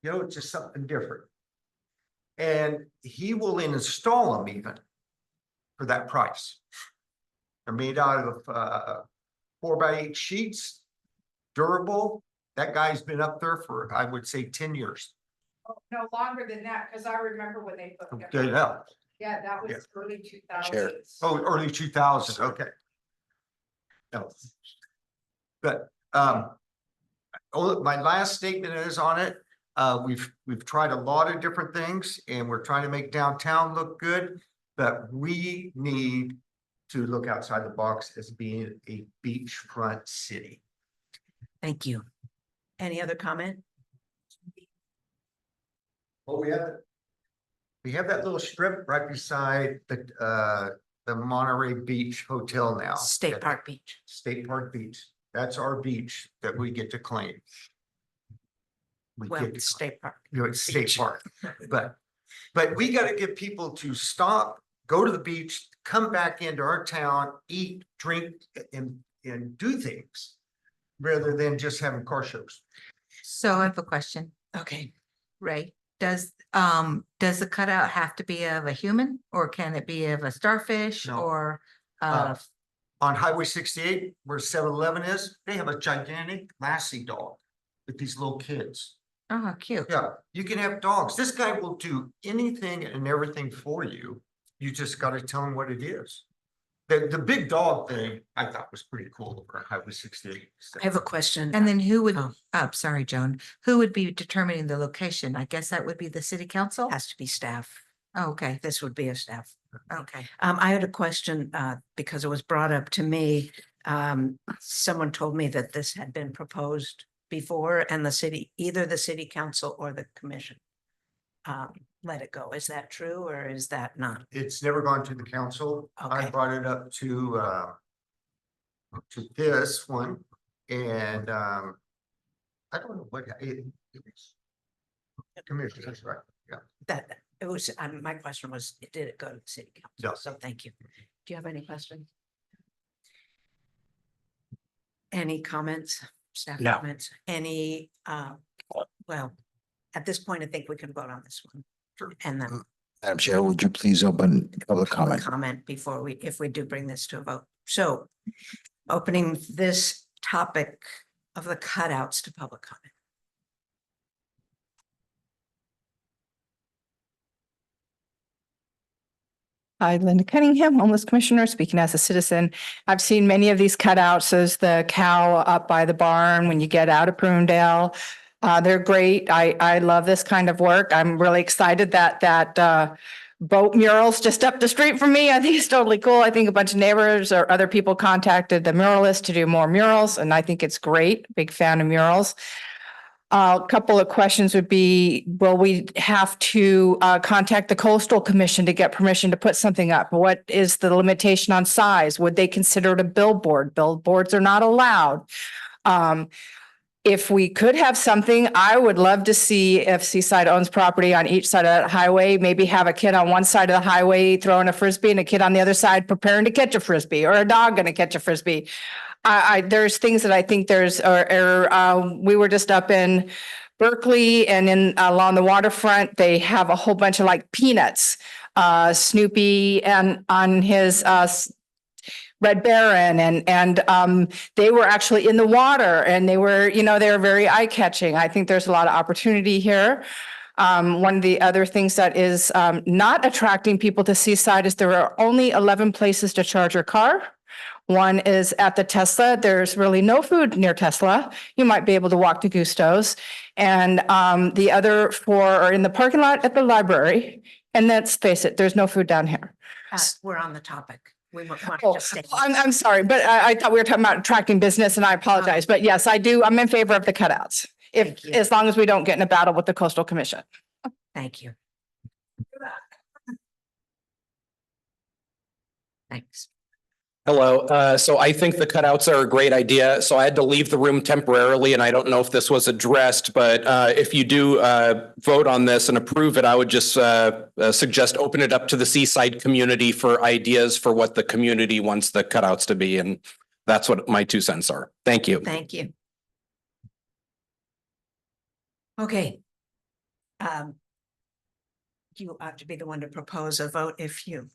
it's just something different. And he will install them even for that price. They're made out of 4x8 sheets, durable. That guy's been up there for, I would say, 10 years. Oh, no, longer than that, because I remember when they put. Good help. Yeah, that was early 2000s. Chair. Oh, early 2000s, okay. No. But, my last statement is on it. We've tried a lot of different things and we're trying to make downtown look good, but we need to look outside the box as being a beachfront city. Thank you. Any other comment? Well, we have that little strip right beside the Monterey Beach Hotel now. State Park Beach. State Park Beach. That's our beach that we get to claim. Well, it's State Park. It's State Park, but we got to get people to stop, go to the beach, come back into our town, eat, drink, and do things rather than just having car shows. So I have a question. Okay, Ray. Does the cutout have to be of a human or can it be of a starfish No. or On Highway 68, where 7-Eleven is, they have a gigantic Lassie dog with these little kids. oh, how cute. Yeah, you can have dogs. This guy will do anything and everything for you. You just got to tell him what it is. The big dog thing I thought was pretty cool over Highway 68. I have a question. And then who would, Oh. sorry, Joan, who would be determining the location? I guess that would be the city council? Has to be staff. Oh, okay, This would be a staff. okay. I had a question, because it was brought up to me. Someone told me that this had been proposed before and either the city council or the commission let it go. Is that true or is that not? It's never gone to the council. I Okay. brought it up to this one and I don't know what it is. Commission, that's right. Yeah. That, it was, my question was, did it go to the city council? No. So thank you. Do you have any questions? Any comments, staff No. comments, any, well, at this point, I think we can vote on this one. And then Madam Chair, would you please open public public comment? comment before if we do bring this to a vote. So opening this topic of the cutouts to public comment. Hi, Linda Cunningham, homeless commissioner, speaking as a citizen. I've seen many of these cutouts as the cow up by the barn when you get out of Prunedale. They're great. I love this kind of work. I'm really excited that boat murals just up the street from me. I think it's totally cool. I think a bunch of neighbors or other people contacted the muralist to do more murals, and I think it's great. Big fan of murals. A couple of questions would be, will we have to contact the Coastal Commission to get permission to put something up? What is the limitation on size? Would they consider it a billboard? Billboards are not allowed. If we could have something, I would love to see if Seaside owns property on each side of that highway, maybe have a kid on one side of the highway throwing a Frisbee and a kid on the other side preparing to catch a Frisbee, or a dog gonna catch a Frisbee. There's things that I think we were just up in Berkeley and in along the waterfront, they have a whole bunch of like peanuts. Snoopy and on his Red Baron and they were actually in the water and they were very eye-catching. I think there's a lot of opportunity here. One of the other things that is not attracting people to Seaside is there are only 11 places to charge your car. One is at the Tesla. There's really no food near Tesla. You might be able to walk to Gusto's. And the other four are in the parking lot at the library. And let's face it, there's no food down here. We're on the topic. We want to Oh, just stay. I'm sorry, but I thought we were talking about attracting business and I apologize. But yes, I do. I'm in favor of the cutouts. Thank you. As long as we don't get in a battle with the Coastal Commission. Thank you. Thanks. Hello. So I think the cutouts are a great idea. So I had to leave the room temporarily and I don't know if this was addressed, but if you do vote on this and approve it, I would just suggest open it up to the Seaside community for ideas for what the community wants the cutouts to be. And that's what my 2 cents are. Thank you. Thank you. Okay. You ought to be the one to propose a vote if you.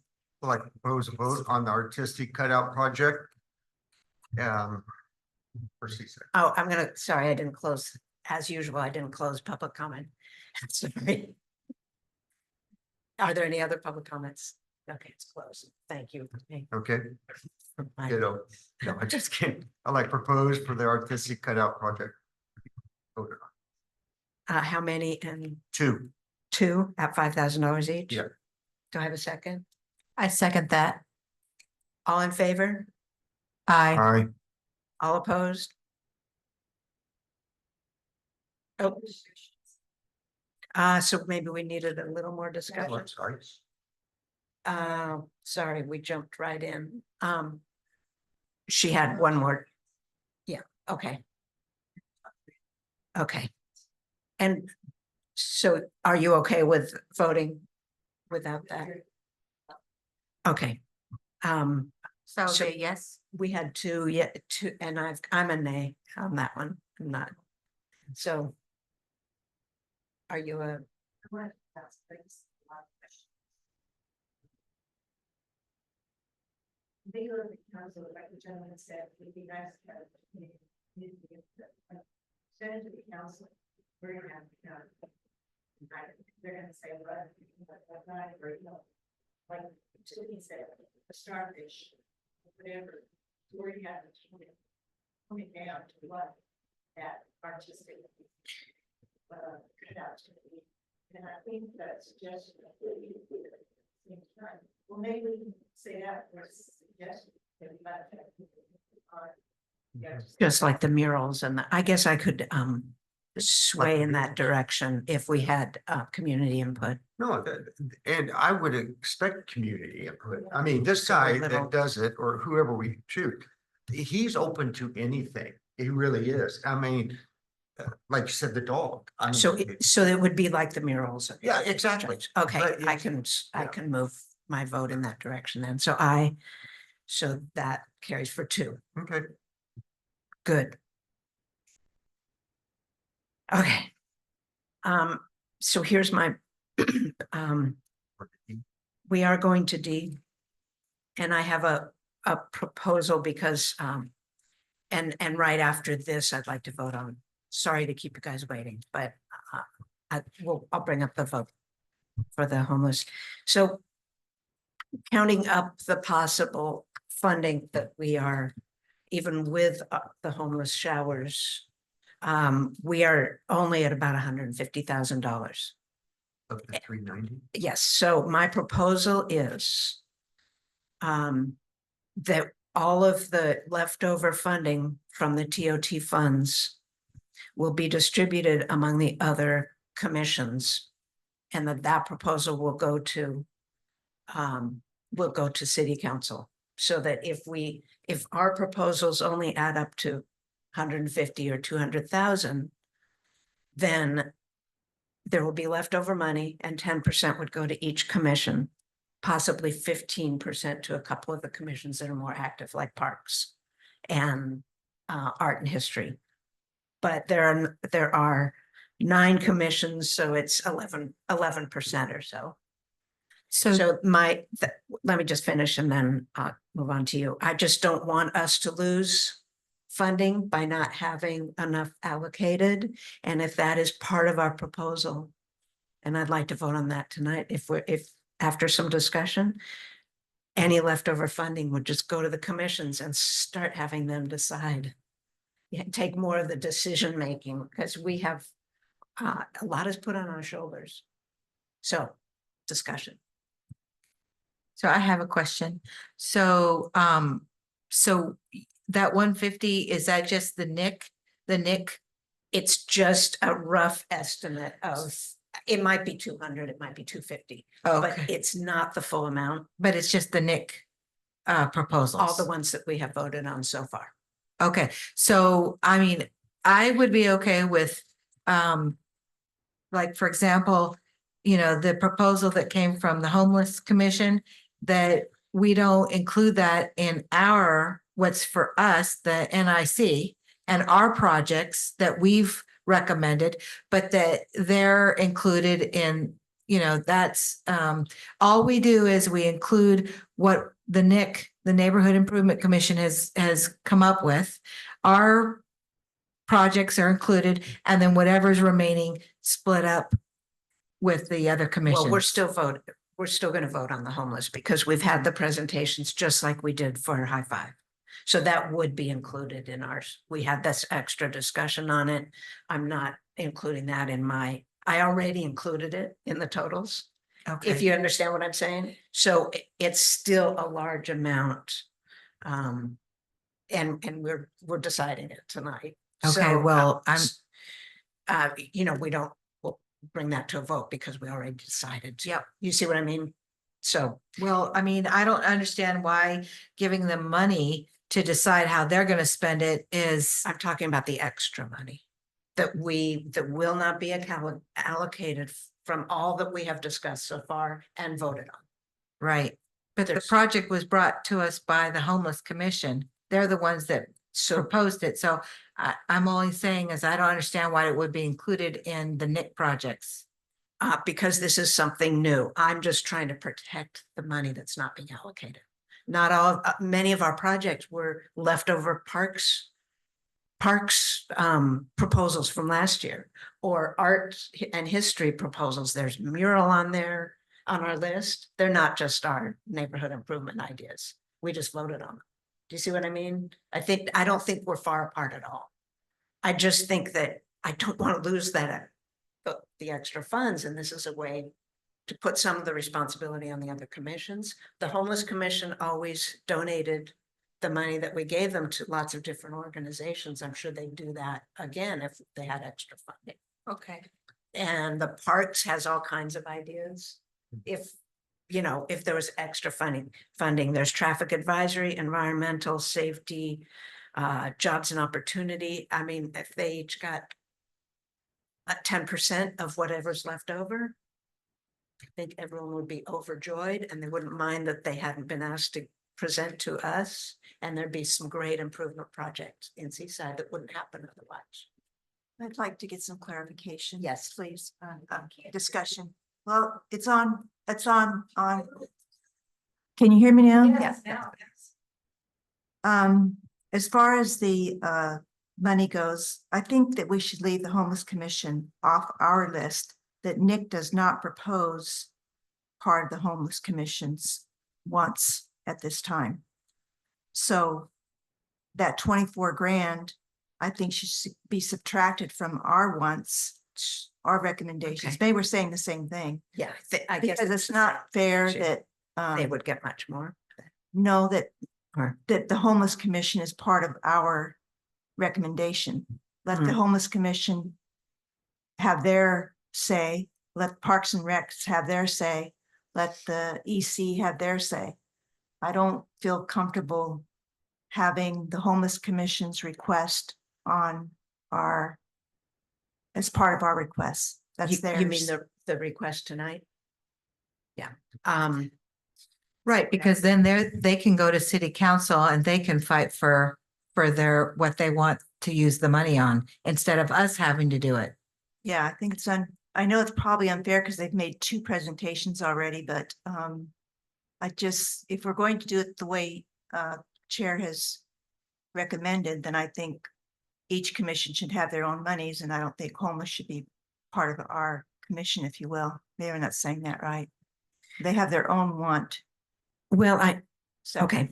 Like propose a vote on the artistic cutout project. For Seaside. Oh, sorry, I didn't close, as usual, I didn't close public comment. Sorry. Are there any other public comments? Okay, it's closed. Thank you. Okay, Bye. no, I just can't. I like propose for the artistic cutout project. Voted on. How many and 2. two at $5,000 each? Yeah. Do I have a second? I second that. All in favor? Aye. Aye. All opposed? Oh. So maybe we needed a little more discussion. Sorry, we jumped right in. She had one more. Yeah, okay. Okay. And so are you okay with voting without that? Okay. So So- yes. We had two, and I'm a nay on that one. I'm not. So. Are you a? They go to the council, like the gentleman said, it'd be nice to have. Send it to the council. We're gonna have, they're gonna say, well, that's not a great no. Like, Tiffany said, a starfish, whatever, where you have it, coming down to what that artistic. Cutout to be. And I think that suggestion. Well, maybe we can say that for a suggestion. Just like the murals I guess I could sway in that direction if we had community input. No, and I would expect community input. I mean, this guy that does it, or whoever we shoot, he's open to anything. He really is. I mean, like you said, the dog. I mean, So it would be like the murals. Yeah, exactly. Okay, But I it's- can move my vote in that direction then. So that carries for 2. Okay. Good. Okay. So here's my, we are going to D. And I have a proposal because, and right after this, I'd like to vote on, sorry to keep you guys waiting, but I'll bring up the vote for the homeless. So counting up the possible funding that we are, even with the homeless showers, we are only at about $150,000. Up to 390. Yes, so my proposal is that all of the leftover funding from the TOT funds will be distributed among the other commissions. And that proposal will go to city council. So that if our proposals only add up to 150 or 200,000, then there will be leftover money and 10% would go to each commission, possibly 15% to a couple of the commissions that are more active, like parks and art and history. But there are 9 commissions, so it's 11% or so. So let me just finish and then move on to you. I just don't want us to lose funding by not having enough allocated. And if that is part of our proposal, and I'd like to vote on that tonight, if after some discussion, any leftover funding would just go to the commissions and start having them decide. Take more of the decision making, because we have a lot is put on our shoulders. So, discussion. So I have a question. So, so that 150, is that just the NIC? The NIC? It's just a rough estimate of, it might be 200, it might be 250, but Okay, it's not the full amount. but it's just the NIC proposals. All the ones that we have voted on so far. Okay, so I mean, I would be okay with, like, for example, you know, the proposal that came from the Homeless Commission, that we don't include that in what's for us, the NIC, and our projects that we've recommended, but that they're included in, you know, that's, all we do is we include what the NIC, the Neighborhood Improvement Commission has come up with. Our projects are included, and then whatever's remaining split up with the other commissions. Well, we're still going to vote on the homeless because we've had the presentations just like we did for High Five. So that would be included in ours. We had this extra discussion on it. I'm not including that in I already included it in the totals. Okay. If you understand what I'm saying. So it's still a large amount. And we're deciding it tonight. Okay, So, well, we'll bring that to a vote because we already decided. Yep. You see what I mean? So, well, I mean, I don't understand why giving them money to decide how they're gonna spend it is, I'm talking about the extra money that will not be allocated from all that we have discussed so far and voted on. right. But the There's- project was brought to us by the Homeless Commission. They're the ones that proposed it. So I'm only saying is I don't understand why it would be included in the NIC projects. Because this is something new. I'm just trying to protect the money that's not being allocated. Many of our projects were leftover parks proposals from last year, or art and history proposals. There's mural on our list. They're not just our neighborhood improvement ideas. We just voted on them. Do you see what I mean? I don't think we're far apart at all. I just think that I don't want to lose the extra funds, and this is a way to put some of the responsibility on the other commissions. The Homeless Commission always donated the money that we gave them to lots of different organizations. I'm sure they'd do that again if they had extra funding. Okay. And the parks has all kinds of ideas. If there was extra funding, there's traffic advisory, environmental safety, jobs and opportunity. I mean, if they each got 10% of whatever's left over, I think everyone would be overjoyed and they wouldn't mind that they hadn't been asked to present to us. And there'd be some great improvement projects in Seaside that wouldn't happen otherwise. I'd like to get some clarification. Yes. Please, discussion. Well, it's on. Can you hear me now? Yes. As far as the money goes, I think that we should leave the Homeless Commission off our list, that Nick does not propose part of the Homeless Commission's wants at this time. So that 24 grand, I think should be subtracted from our wants, our recommendations. Okay. They were saying the same thing. Yeah, I guess. Because it's not fair issue. that, They would get much more. know that, Or- that the homeless commission is part of our recommendation. Let the Hmm. homeless commission have their say, let Parks and Recs have their say, let the EC have their say. I don't feel comfortable having the homeless commission's request on our, as part of our request. That's theirs. You mean the request tonight? Yeah, Right, because then they can go to city council and they can fight for their, what they want to use the money on, instead of us having to do it. Yeah, I think I know it's probably unfair because they've made 2 presentations already, but I just, if we're going to do it the way Chair has recommended, then I think each commission should have their own monies, and I don't think homeless should be part of our commission, if you will. Maybe I'm not saying that right. They have their own want. well, So, okay,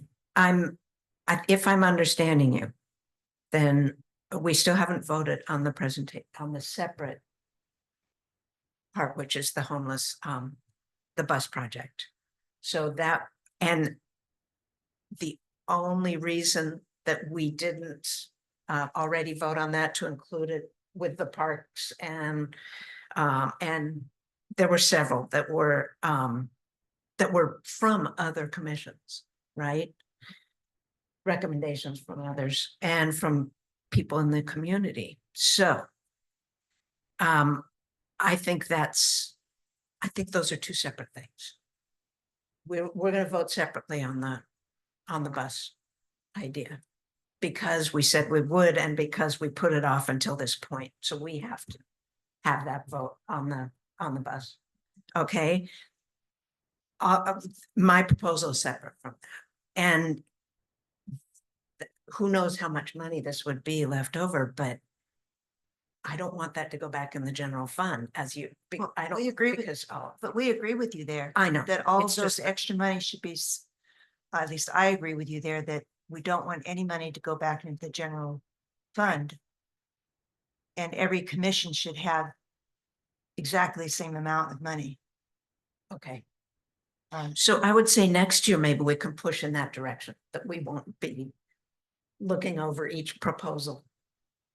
if I'm understanding you, then we still haven't voted on the on the separate part, which is the homeless, the bus project. So that, and the only reason that we didn't already vote on that to include it with the parks and there were several that were from other commissions, right? Recommendations from others and from people in the community. So I think those are 2 separate things. We're going to vote separately on the bus idea because we said we would and because we put it off until this point. So we have to have that vote on the bus. Okay. My proposal is separate from that. And who knows how much money this would be left over, but I don't want that to go back in the general fund Well, I don't we agree with- because but we agree with you there. I know That all of it's those just- extra money should be, at least I agree with you there, that we don't want any money to go back into the general fund. And every commission should have exactly the same amount of money. Okay. So I would say next year, maybe we can push in that direction, that we won't be looking over each proposal.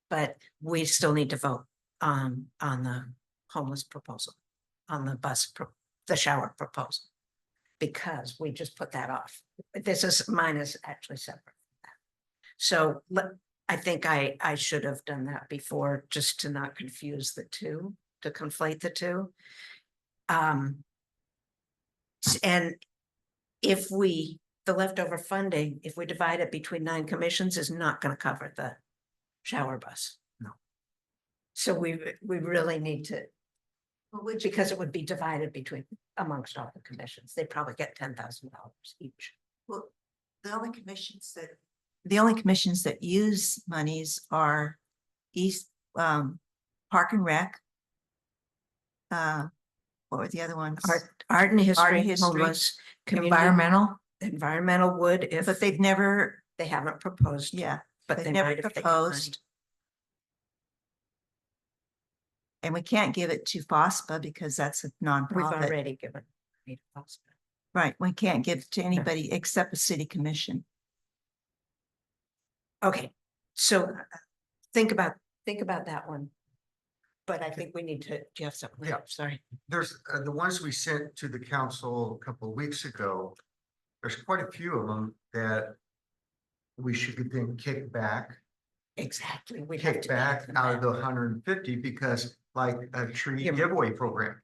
But we still need to vote on the homeless proposal, on the the shower proposal. Because we just put that off. Mine is actually separate from that. So I think I should have done that before, just to not confuse the 2, to conflate the 2. And if the leftover funding, if we divide it between 9 commissions, is not going to cover the shower bus. No. So we really need to, because it would be divided amongst all the commissions. They probably get $10,000 each. Well, the only commissions that use monies are Park and Rec. What were the other ones? Art and history, history, homeless, community, environmental would, But they haven't proposed. yeah, But they've they never might if they get proposed. And we can't give it to FOSPA because that's a money. We've nonprofit. already given. it to us. Right, we can't give it to anybody except a city commission. Okay, so think about that one. But I think we need to, do you have something? Yeah. Sorry. There's the ones we sent to the council a couple of weeks ago. There's quite a few of them that we should then kick back. Exactly. We have Kick to back them out of the back. 150 because like a tree Yeah. giveaway program.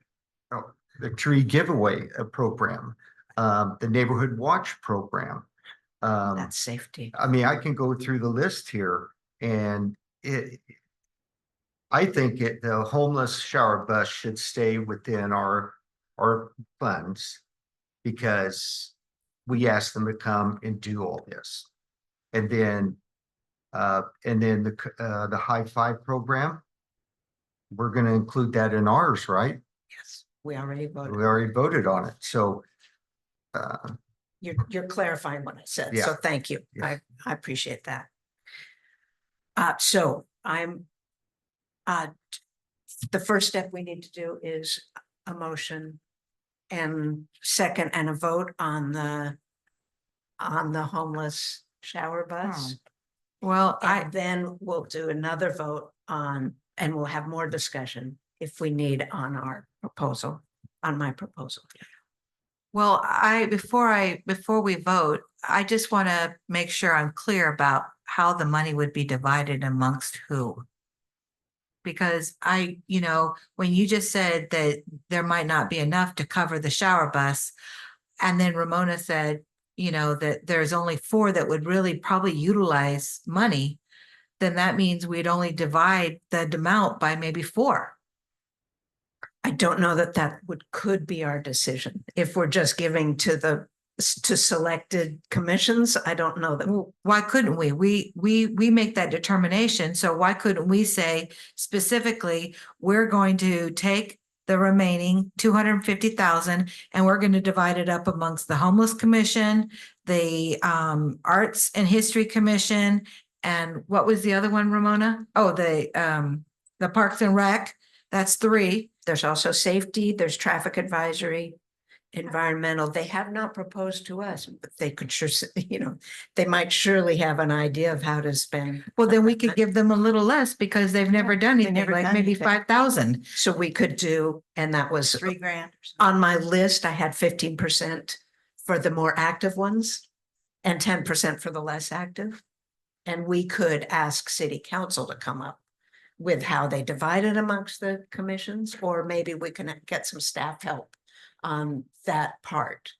Oh, the tree giveaway program, the neighborhood watch program. That's safety. I mean, I can go through the list here and I think the homeless shower bus should stay within our funds because we asked them to come and do all this. And then the High Five program, we're going to include that in ours, right? Yes, we already voted. We already voted on it. So You're clarifying what I said, Yeah. so thank you. Yeah. I appreciate that. So I'm, the first step we need to do is a motion and second and a vote on the homeless shower bus. Well, And then we'll do another vote on, and we'll have more discussion if we need on our proposal, on my proposal. before we vote, I just want to make sure I'm clear about how the money would be divided amongst who. Because when you just said that there might not be enough to cover the shower bus, and then Ramona said, that there's only 4 that would really probably utilize money, then that means we'd only divide the amount by maybe 4. I don't know that could be our decision. If we're just giving to selected commissions, I don't know that. Well, why couldn't we? We make that determination. So why couldn't we say specifically, we're going to take the remaining 250,000 and we're going to divide it up amongst the homeless commission, the Arts and History Commission, and what was the other one, Ramona? Oh, the Parks and Rec. That's 3. There's also safety, there's traffic advisory, environmental. They have not proposed to us, but they could sure, they might surely have an idea of how to spend. Well, then we could give them a little less because they've never done anything, never like done maybe anything. 5,000. So we could do, and that was $3 grand. on my list, I had 15% for the more active ones and 10% for the less active. And we could ask city council to come up with how they divide it amongst the commissions, or maybe we can get some staff help on that part.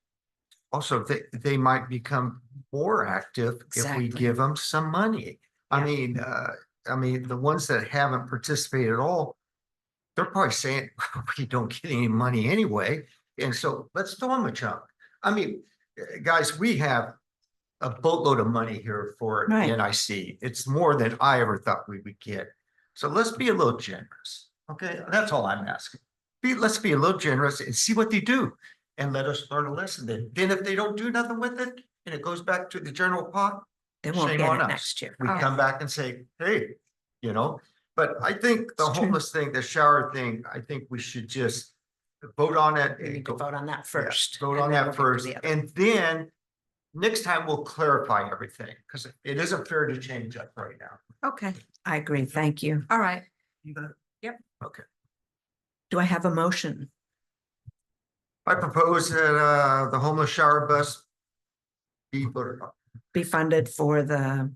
Also, they might become more active if we Exactly. give them some money. I mean, the ones that haven't participated at all, they're probably saying, we don't get any money anyway. And so let's throw them a chunk. I mean, guys, we have a boatload of money here for Right. NIC. It's more than I ever thought we would get. So let's be a little generous. Okay, that's all I'm asking. Let's be a little generous and see what they do and let us learn a lesson. Then if they don't do nothing with it and it goes back to the general pot, They won't shame get on it us. next year. We come back and say, hey, but I think the It's true. homeless thing, the shower thing, I think we should just vote on it. We and need to go- vote on that yeah, first. Vote and on then that we'll get to first, the other. and then next time we'll clarify everything, because it isn't fair to change up right now. Okay, I agree. Thank you. all right. Okay. Do I have a motion? I propose that the homeless shower bus be voted on Be funded for the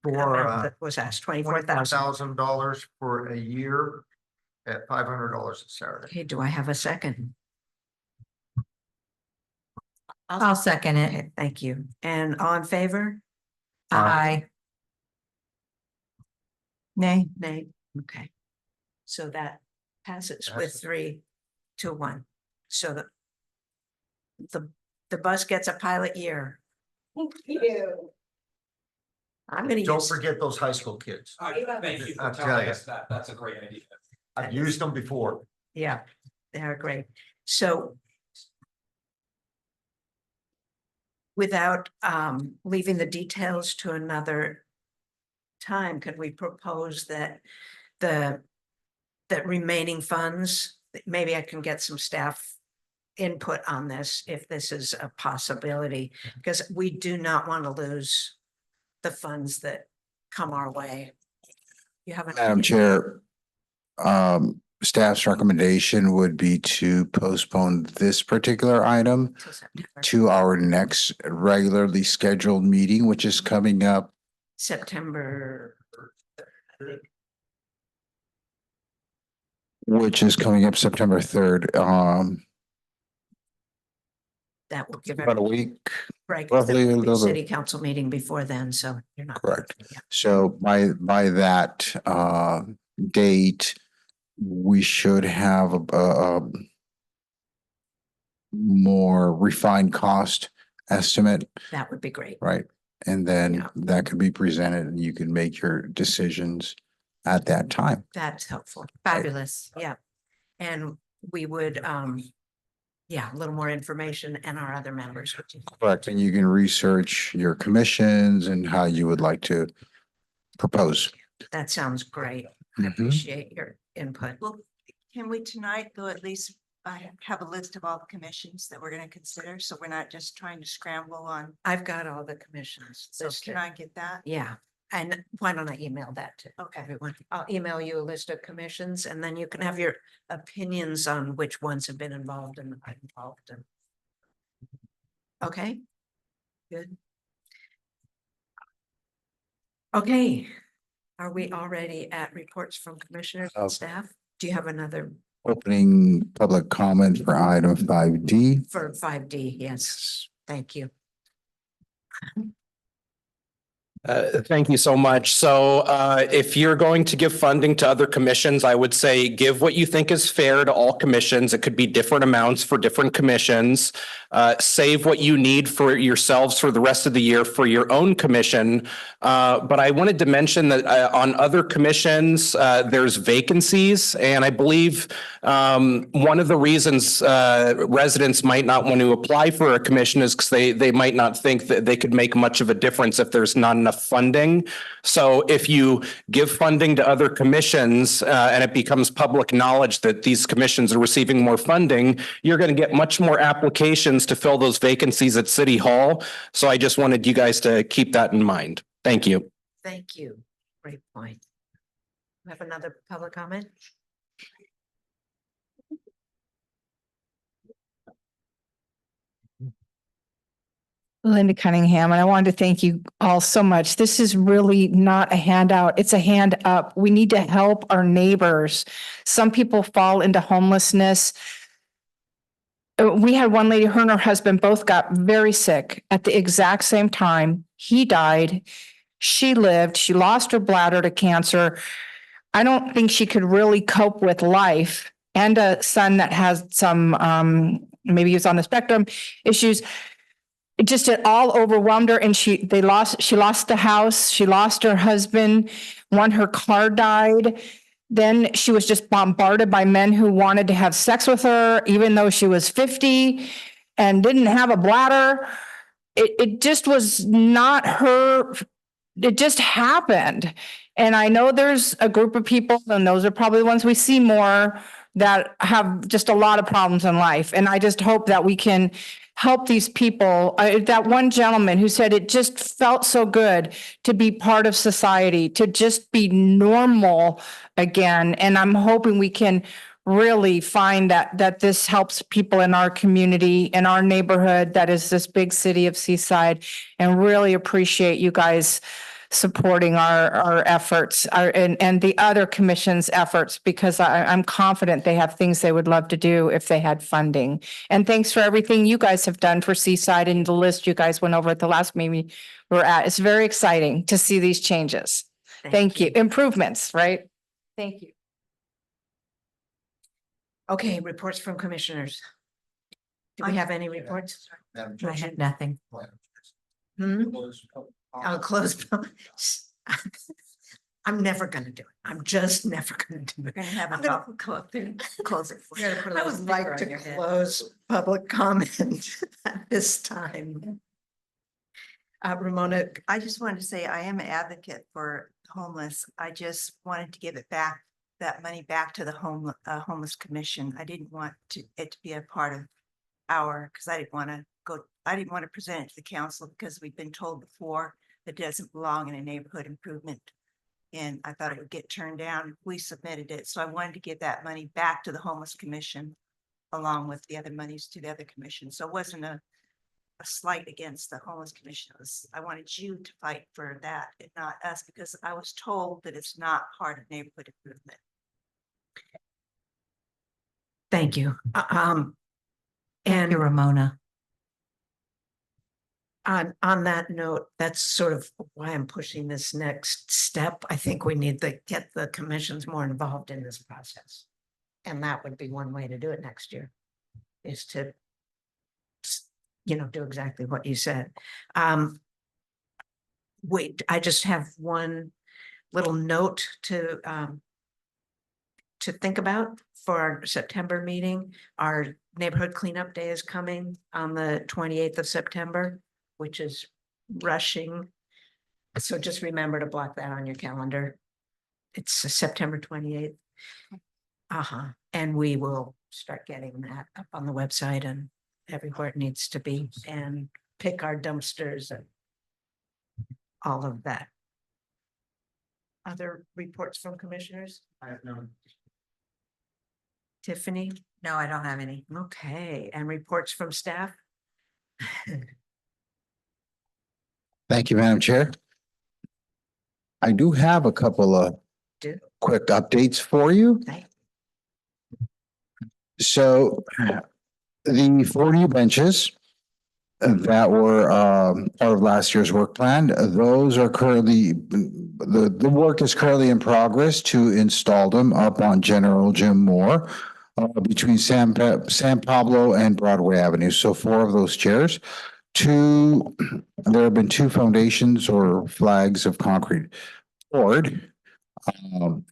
for amount that was asked, 24,000. $24,000 for a year at $500 a Saturday. Okay, do I have a second? I'll second it. Okay, thank you. And all in favor? Aye. Nay. Nay, okay. So that passes with Passes. 3-1. So the bus gets a pilot year. Thank you. I'm gonna Don't use, forget those high school kids. Thank you for I'll tell telling you. us that. That's a great idea. I've used them before. yeah, they're great. So without leaving the details to another time, could we propose that that remaining funds, maybe I can get some staff input on this, if this is a possibility, because we do not want to lose the funds that come our way. You haven't. Madam Chair, staff's recommendation would be to postpone this particular item Till September. to our next regularly scheduled meeting, which is coming up. September. Which is coming up September 3rd, That will give about a everybody week, break. roughly a The little city bit. council meeting before then, so you're not. Correct. Yeah. So by that date, we should have a more refined cost estimate, That would be great. right? And then Yeah. that could be presented and you can make your decisions at that time. That's helpful. Fabulous. Yeah. And we would, yeah, a little more information and our other members. would do. Correct. And you can research your commissions and how you would like to propose. That sounds great. I Mhm. appreciate your input. Well, can we tonight go at least, I have a list of all the commissions that we're gonna consider, so we're not just trying to scramble on. I've got all the commissions So listed. can I get that? Yeah, and why don't I email that to Okay. everyone? I'll email you a list of commissions and then you can have your opinions on which ones have been involved and not involved in. Okay, good. Okay, are we already at reports from commissioners and staff? Do you have another Opening public comment for item 5D. for 5D? Yes, thank you. Thank you so much. So if you're going to give funding to other commissions, I would say give what you think is fair to all commissions. It could be different amounts for different commissions. Save what you need for yourselves for the rest of the year for your own commission. But I wanted to mention that on other commissions, there's vacancies. And I believe one of the reasons residents might not want to apply for a commission is because they might not think that they could make much of a difference if there's not enough funding. So if you give funding to other commissions and it becomes public knowledge that these commissions are receiving more funding, you're going to get much more applications to fill those vacancies at City Hall. So I just wanted you guys to keep that in mind. Thank you. Thank you. Great point. We have another public comment? Linda Cunningham, and I wanted to thank you all so much. This is really not a handout. It's a hand up. We need to help our neighbors. Some people fall into homelessness. We had one lady, her and her husband both got very sick at the exact same time. He died. She lived. She lost her bladder to cancer. I don't think she could really cope with life, and a son that has some, maybe he's on the spectrum issues. It all overwhelmed her, and she lost the house, she lost her husband, her car died. Then she was just bombarded by men who wanted to have sex with her, even though she was 50 and didn't have a bladder. It just was not her. It just happened. And I know there's a group of people, and those are probably the ones we see more, that have just a lot of problems in life. And I just hope that we can help these people. That one gentleman who said it just felt so good to be part of society, to just be normal again. And I'm hoping we can really find that this helps people in our community, in our neighborhood, that is this big city of Seaside, and really appreciate you guys supporting our efforts, and the other commission's efforts, because I'm confident they have things they would love to do if they had funding. And thanks for everything you guys have done for Seaside and the list you guys went over at the last meeting we're at. It's very exciting to see these changes. Thank you. Improvements, right? Thank you. Okay, reports from commissioners. Do we have any reports? I had nothing. Hmm? I'll close. I'm never gonna do it. I'm just never gonna do We're it. gonna have a I'm gonna- public close it. for you. I would like to close public comment at this time. Ramona, I just wanted to say I am an advocate for homeless. I just wanted to give it back, that money back to the homeless commission. I didn't want it to be a part of because I didn't want to present it to the council, because we've been told before that it doesn't belong in a neighborhood improvement. And I thought it would get turned down if we submitted it. So I wanted to give that money back to the homeless commission along with the other monies to the other commissions. So it wasn't a slight against the homeless commission. I wanted you to fight for that and not us, because I was told that it's not part of neighborhood improvement. thank you. And Ramona. on that note, that's sort of why I'm pushing this next step. I think we need to get the commissions more involved in this process. And that would be one way to do it next year, is to, do exactly what you said. Wait, I just have one little note to think about for our September meeting. Our neighborhood cleanup day is coming on the 28th of September, which is rushing. So just remember to block that on your calendar. It's September 28th. Uh-huh, and we will start getting that up on the website and everywhere it needs to be and pick our dumpsters and all of that. Other reports from commissioners? I have none. Tiffany? No, I don't have any. Okay, and reports from staff? Thank you, Madam Chair. I do have a couple of Do. quick updates for you. Thank- So the 40 benches that were part of last year's work plan, those are currently, the work is currently in progress to install them up on General Jim Moore between San Pablo and Broadway Avenue. So 4 of those chairs. There have been 2 foundations or flags of concrete poured.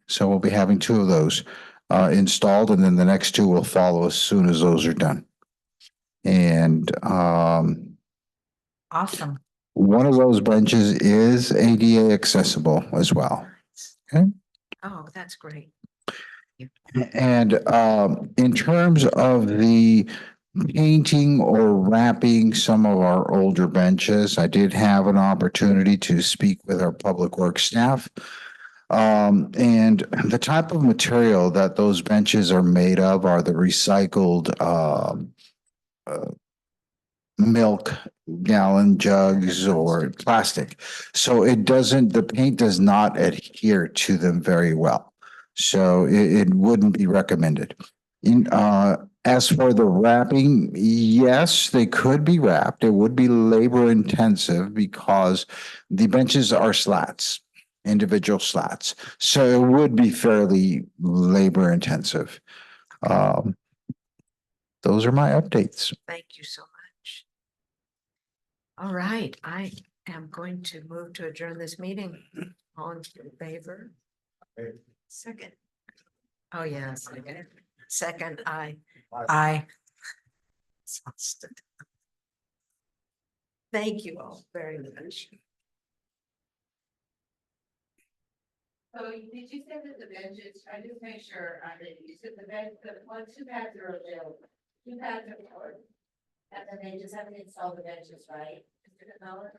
So we'll be having 2 of those installed, and then the next 2 will follow as soon as those are done. And Awesome. one of those benches is ADA accessible as well. Oh, that's great. And in terms of the painting or wrapping some of our older benches, I did have an opportunity to speak with our public works staff. And the type of material that those benches are made of are the recycled milk gallon jugs or plastic. So the paint does not adhere to them very well. So it wouldn't be recommended. As for the wrapping, yes, they could be wrapped. It would be labor intensive because the benches are slats, individual slats. So it would be fairly labor intensive. Those are my updates. Thank you so much. All right, I am going to move to adjourn this meeting. All in favor? Second. Oh, yes. Second, aye. Aye. Exhausted. Thank you all very much. So did you say that the benches, I just make sure, that you said the bed, the 2 pads are available, 2 pads are covered. And then they just haven't installed the benches, right? Mr. Capella?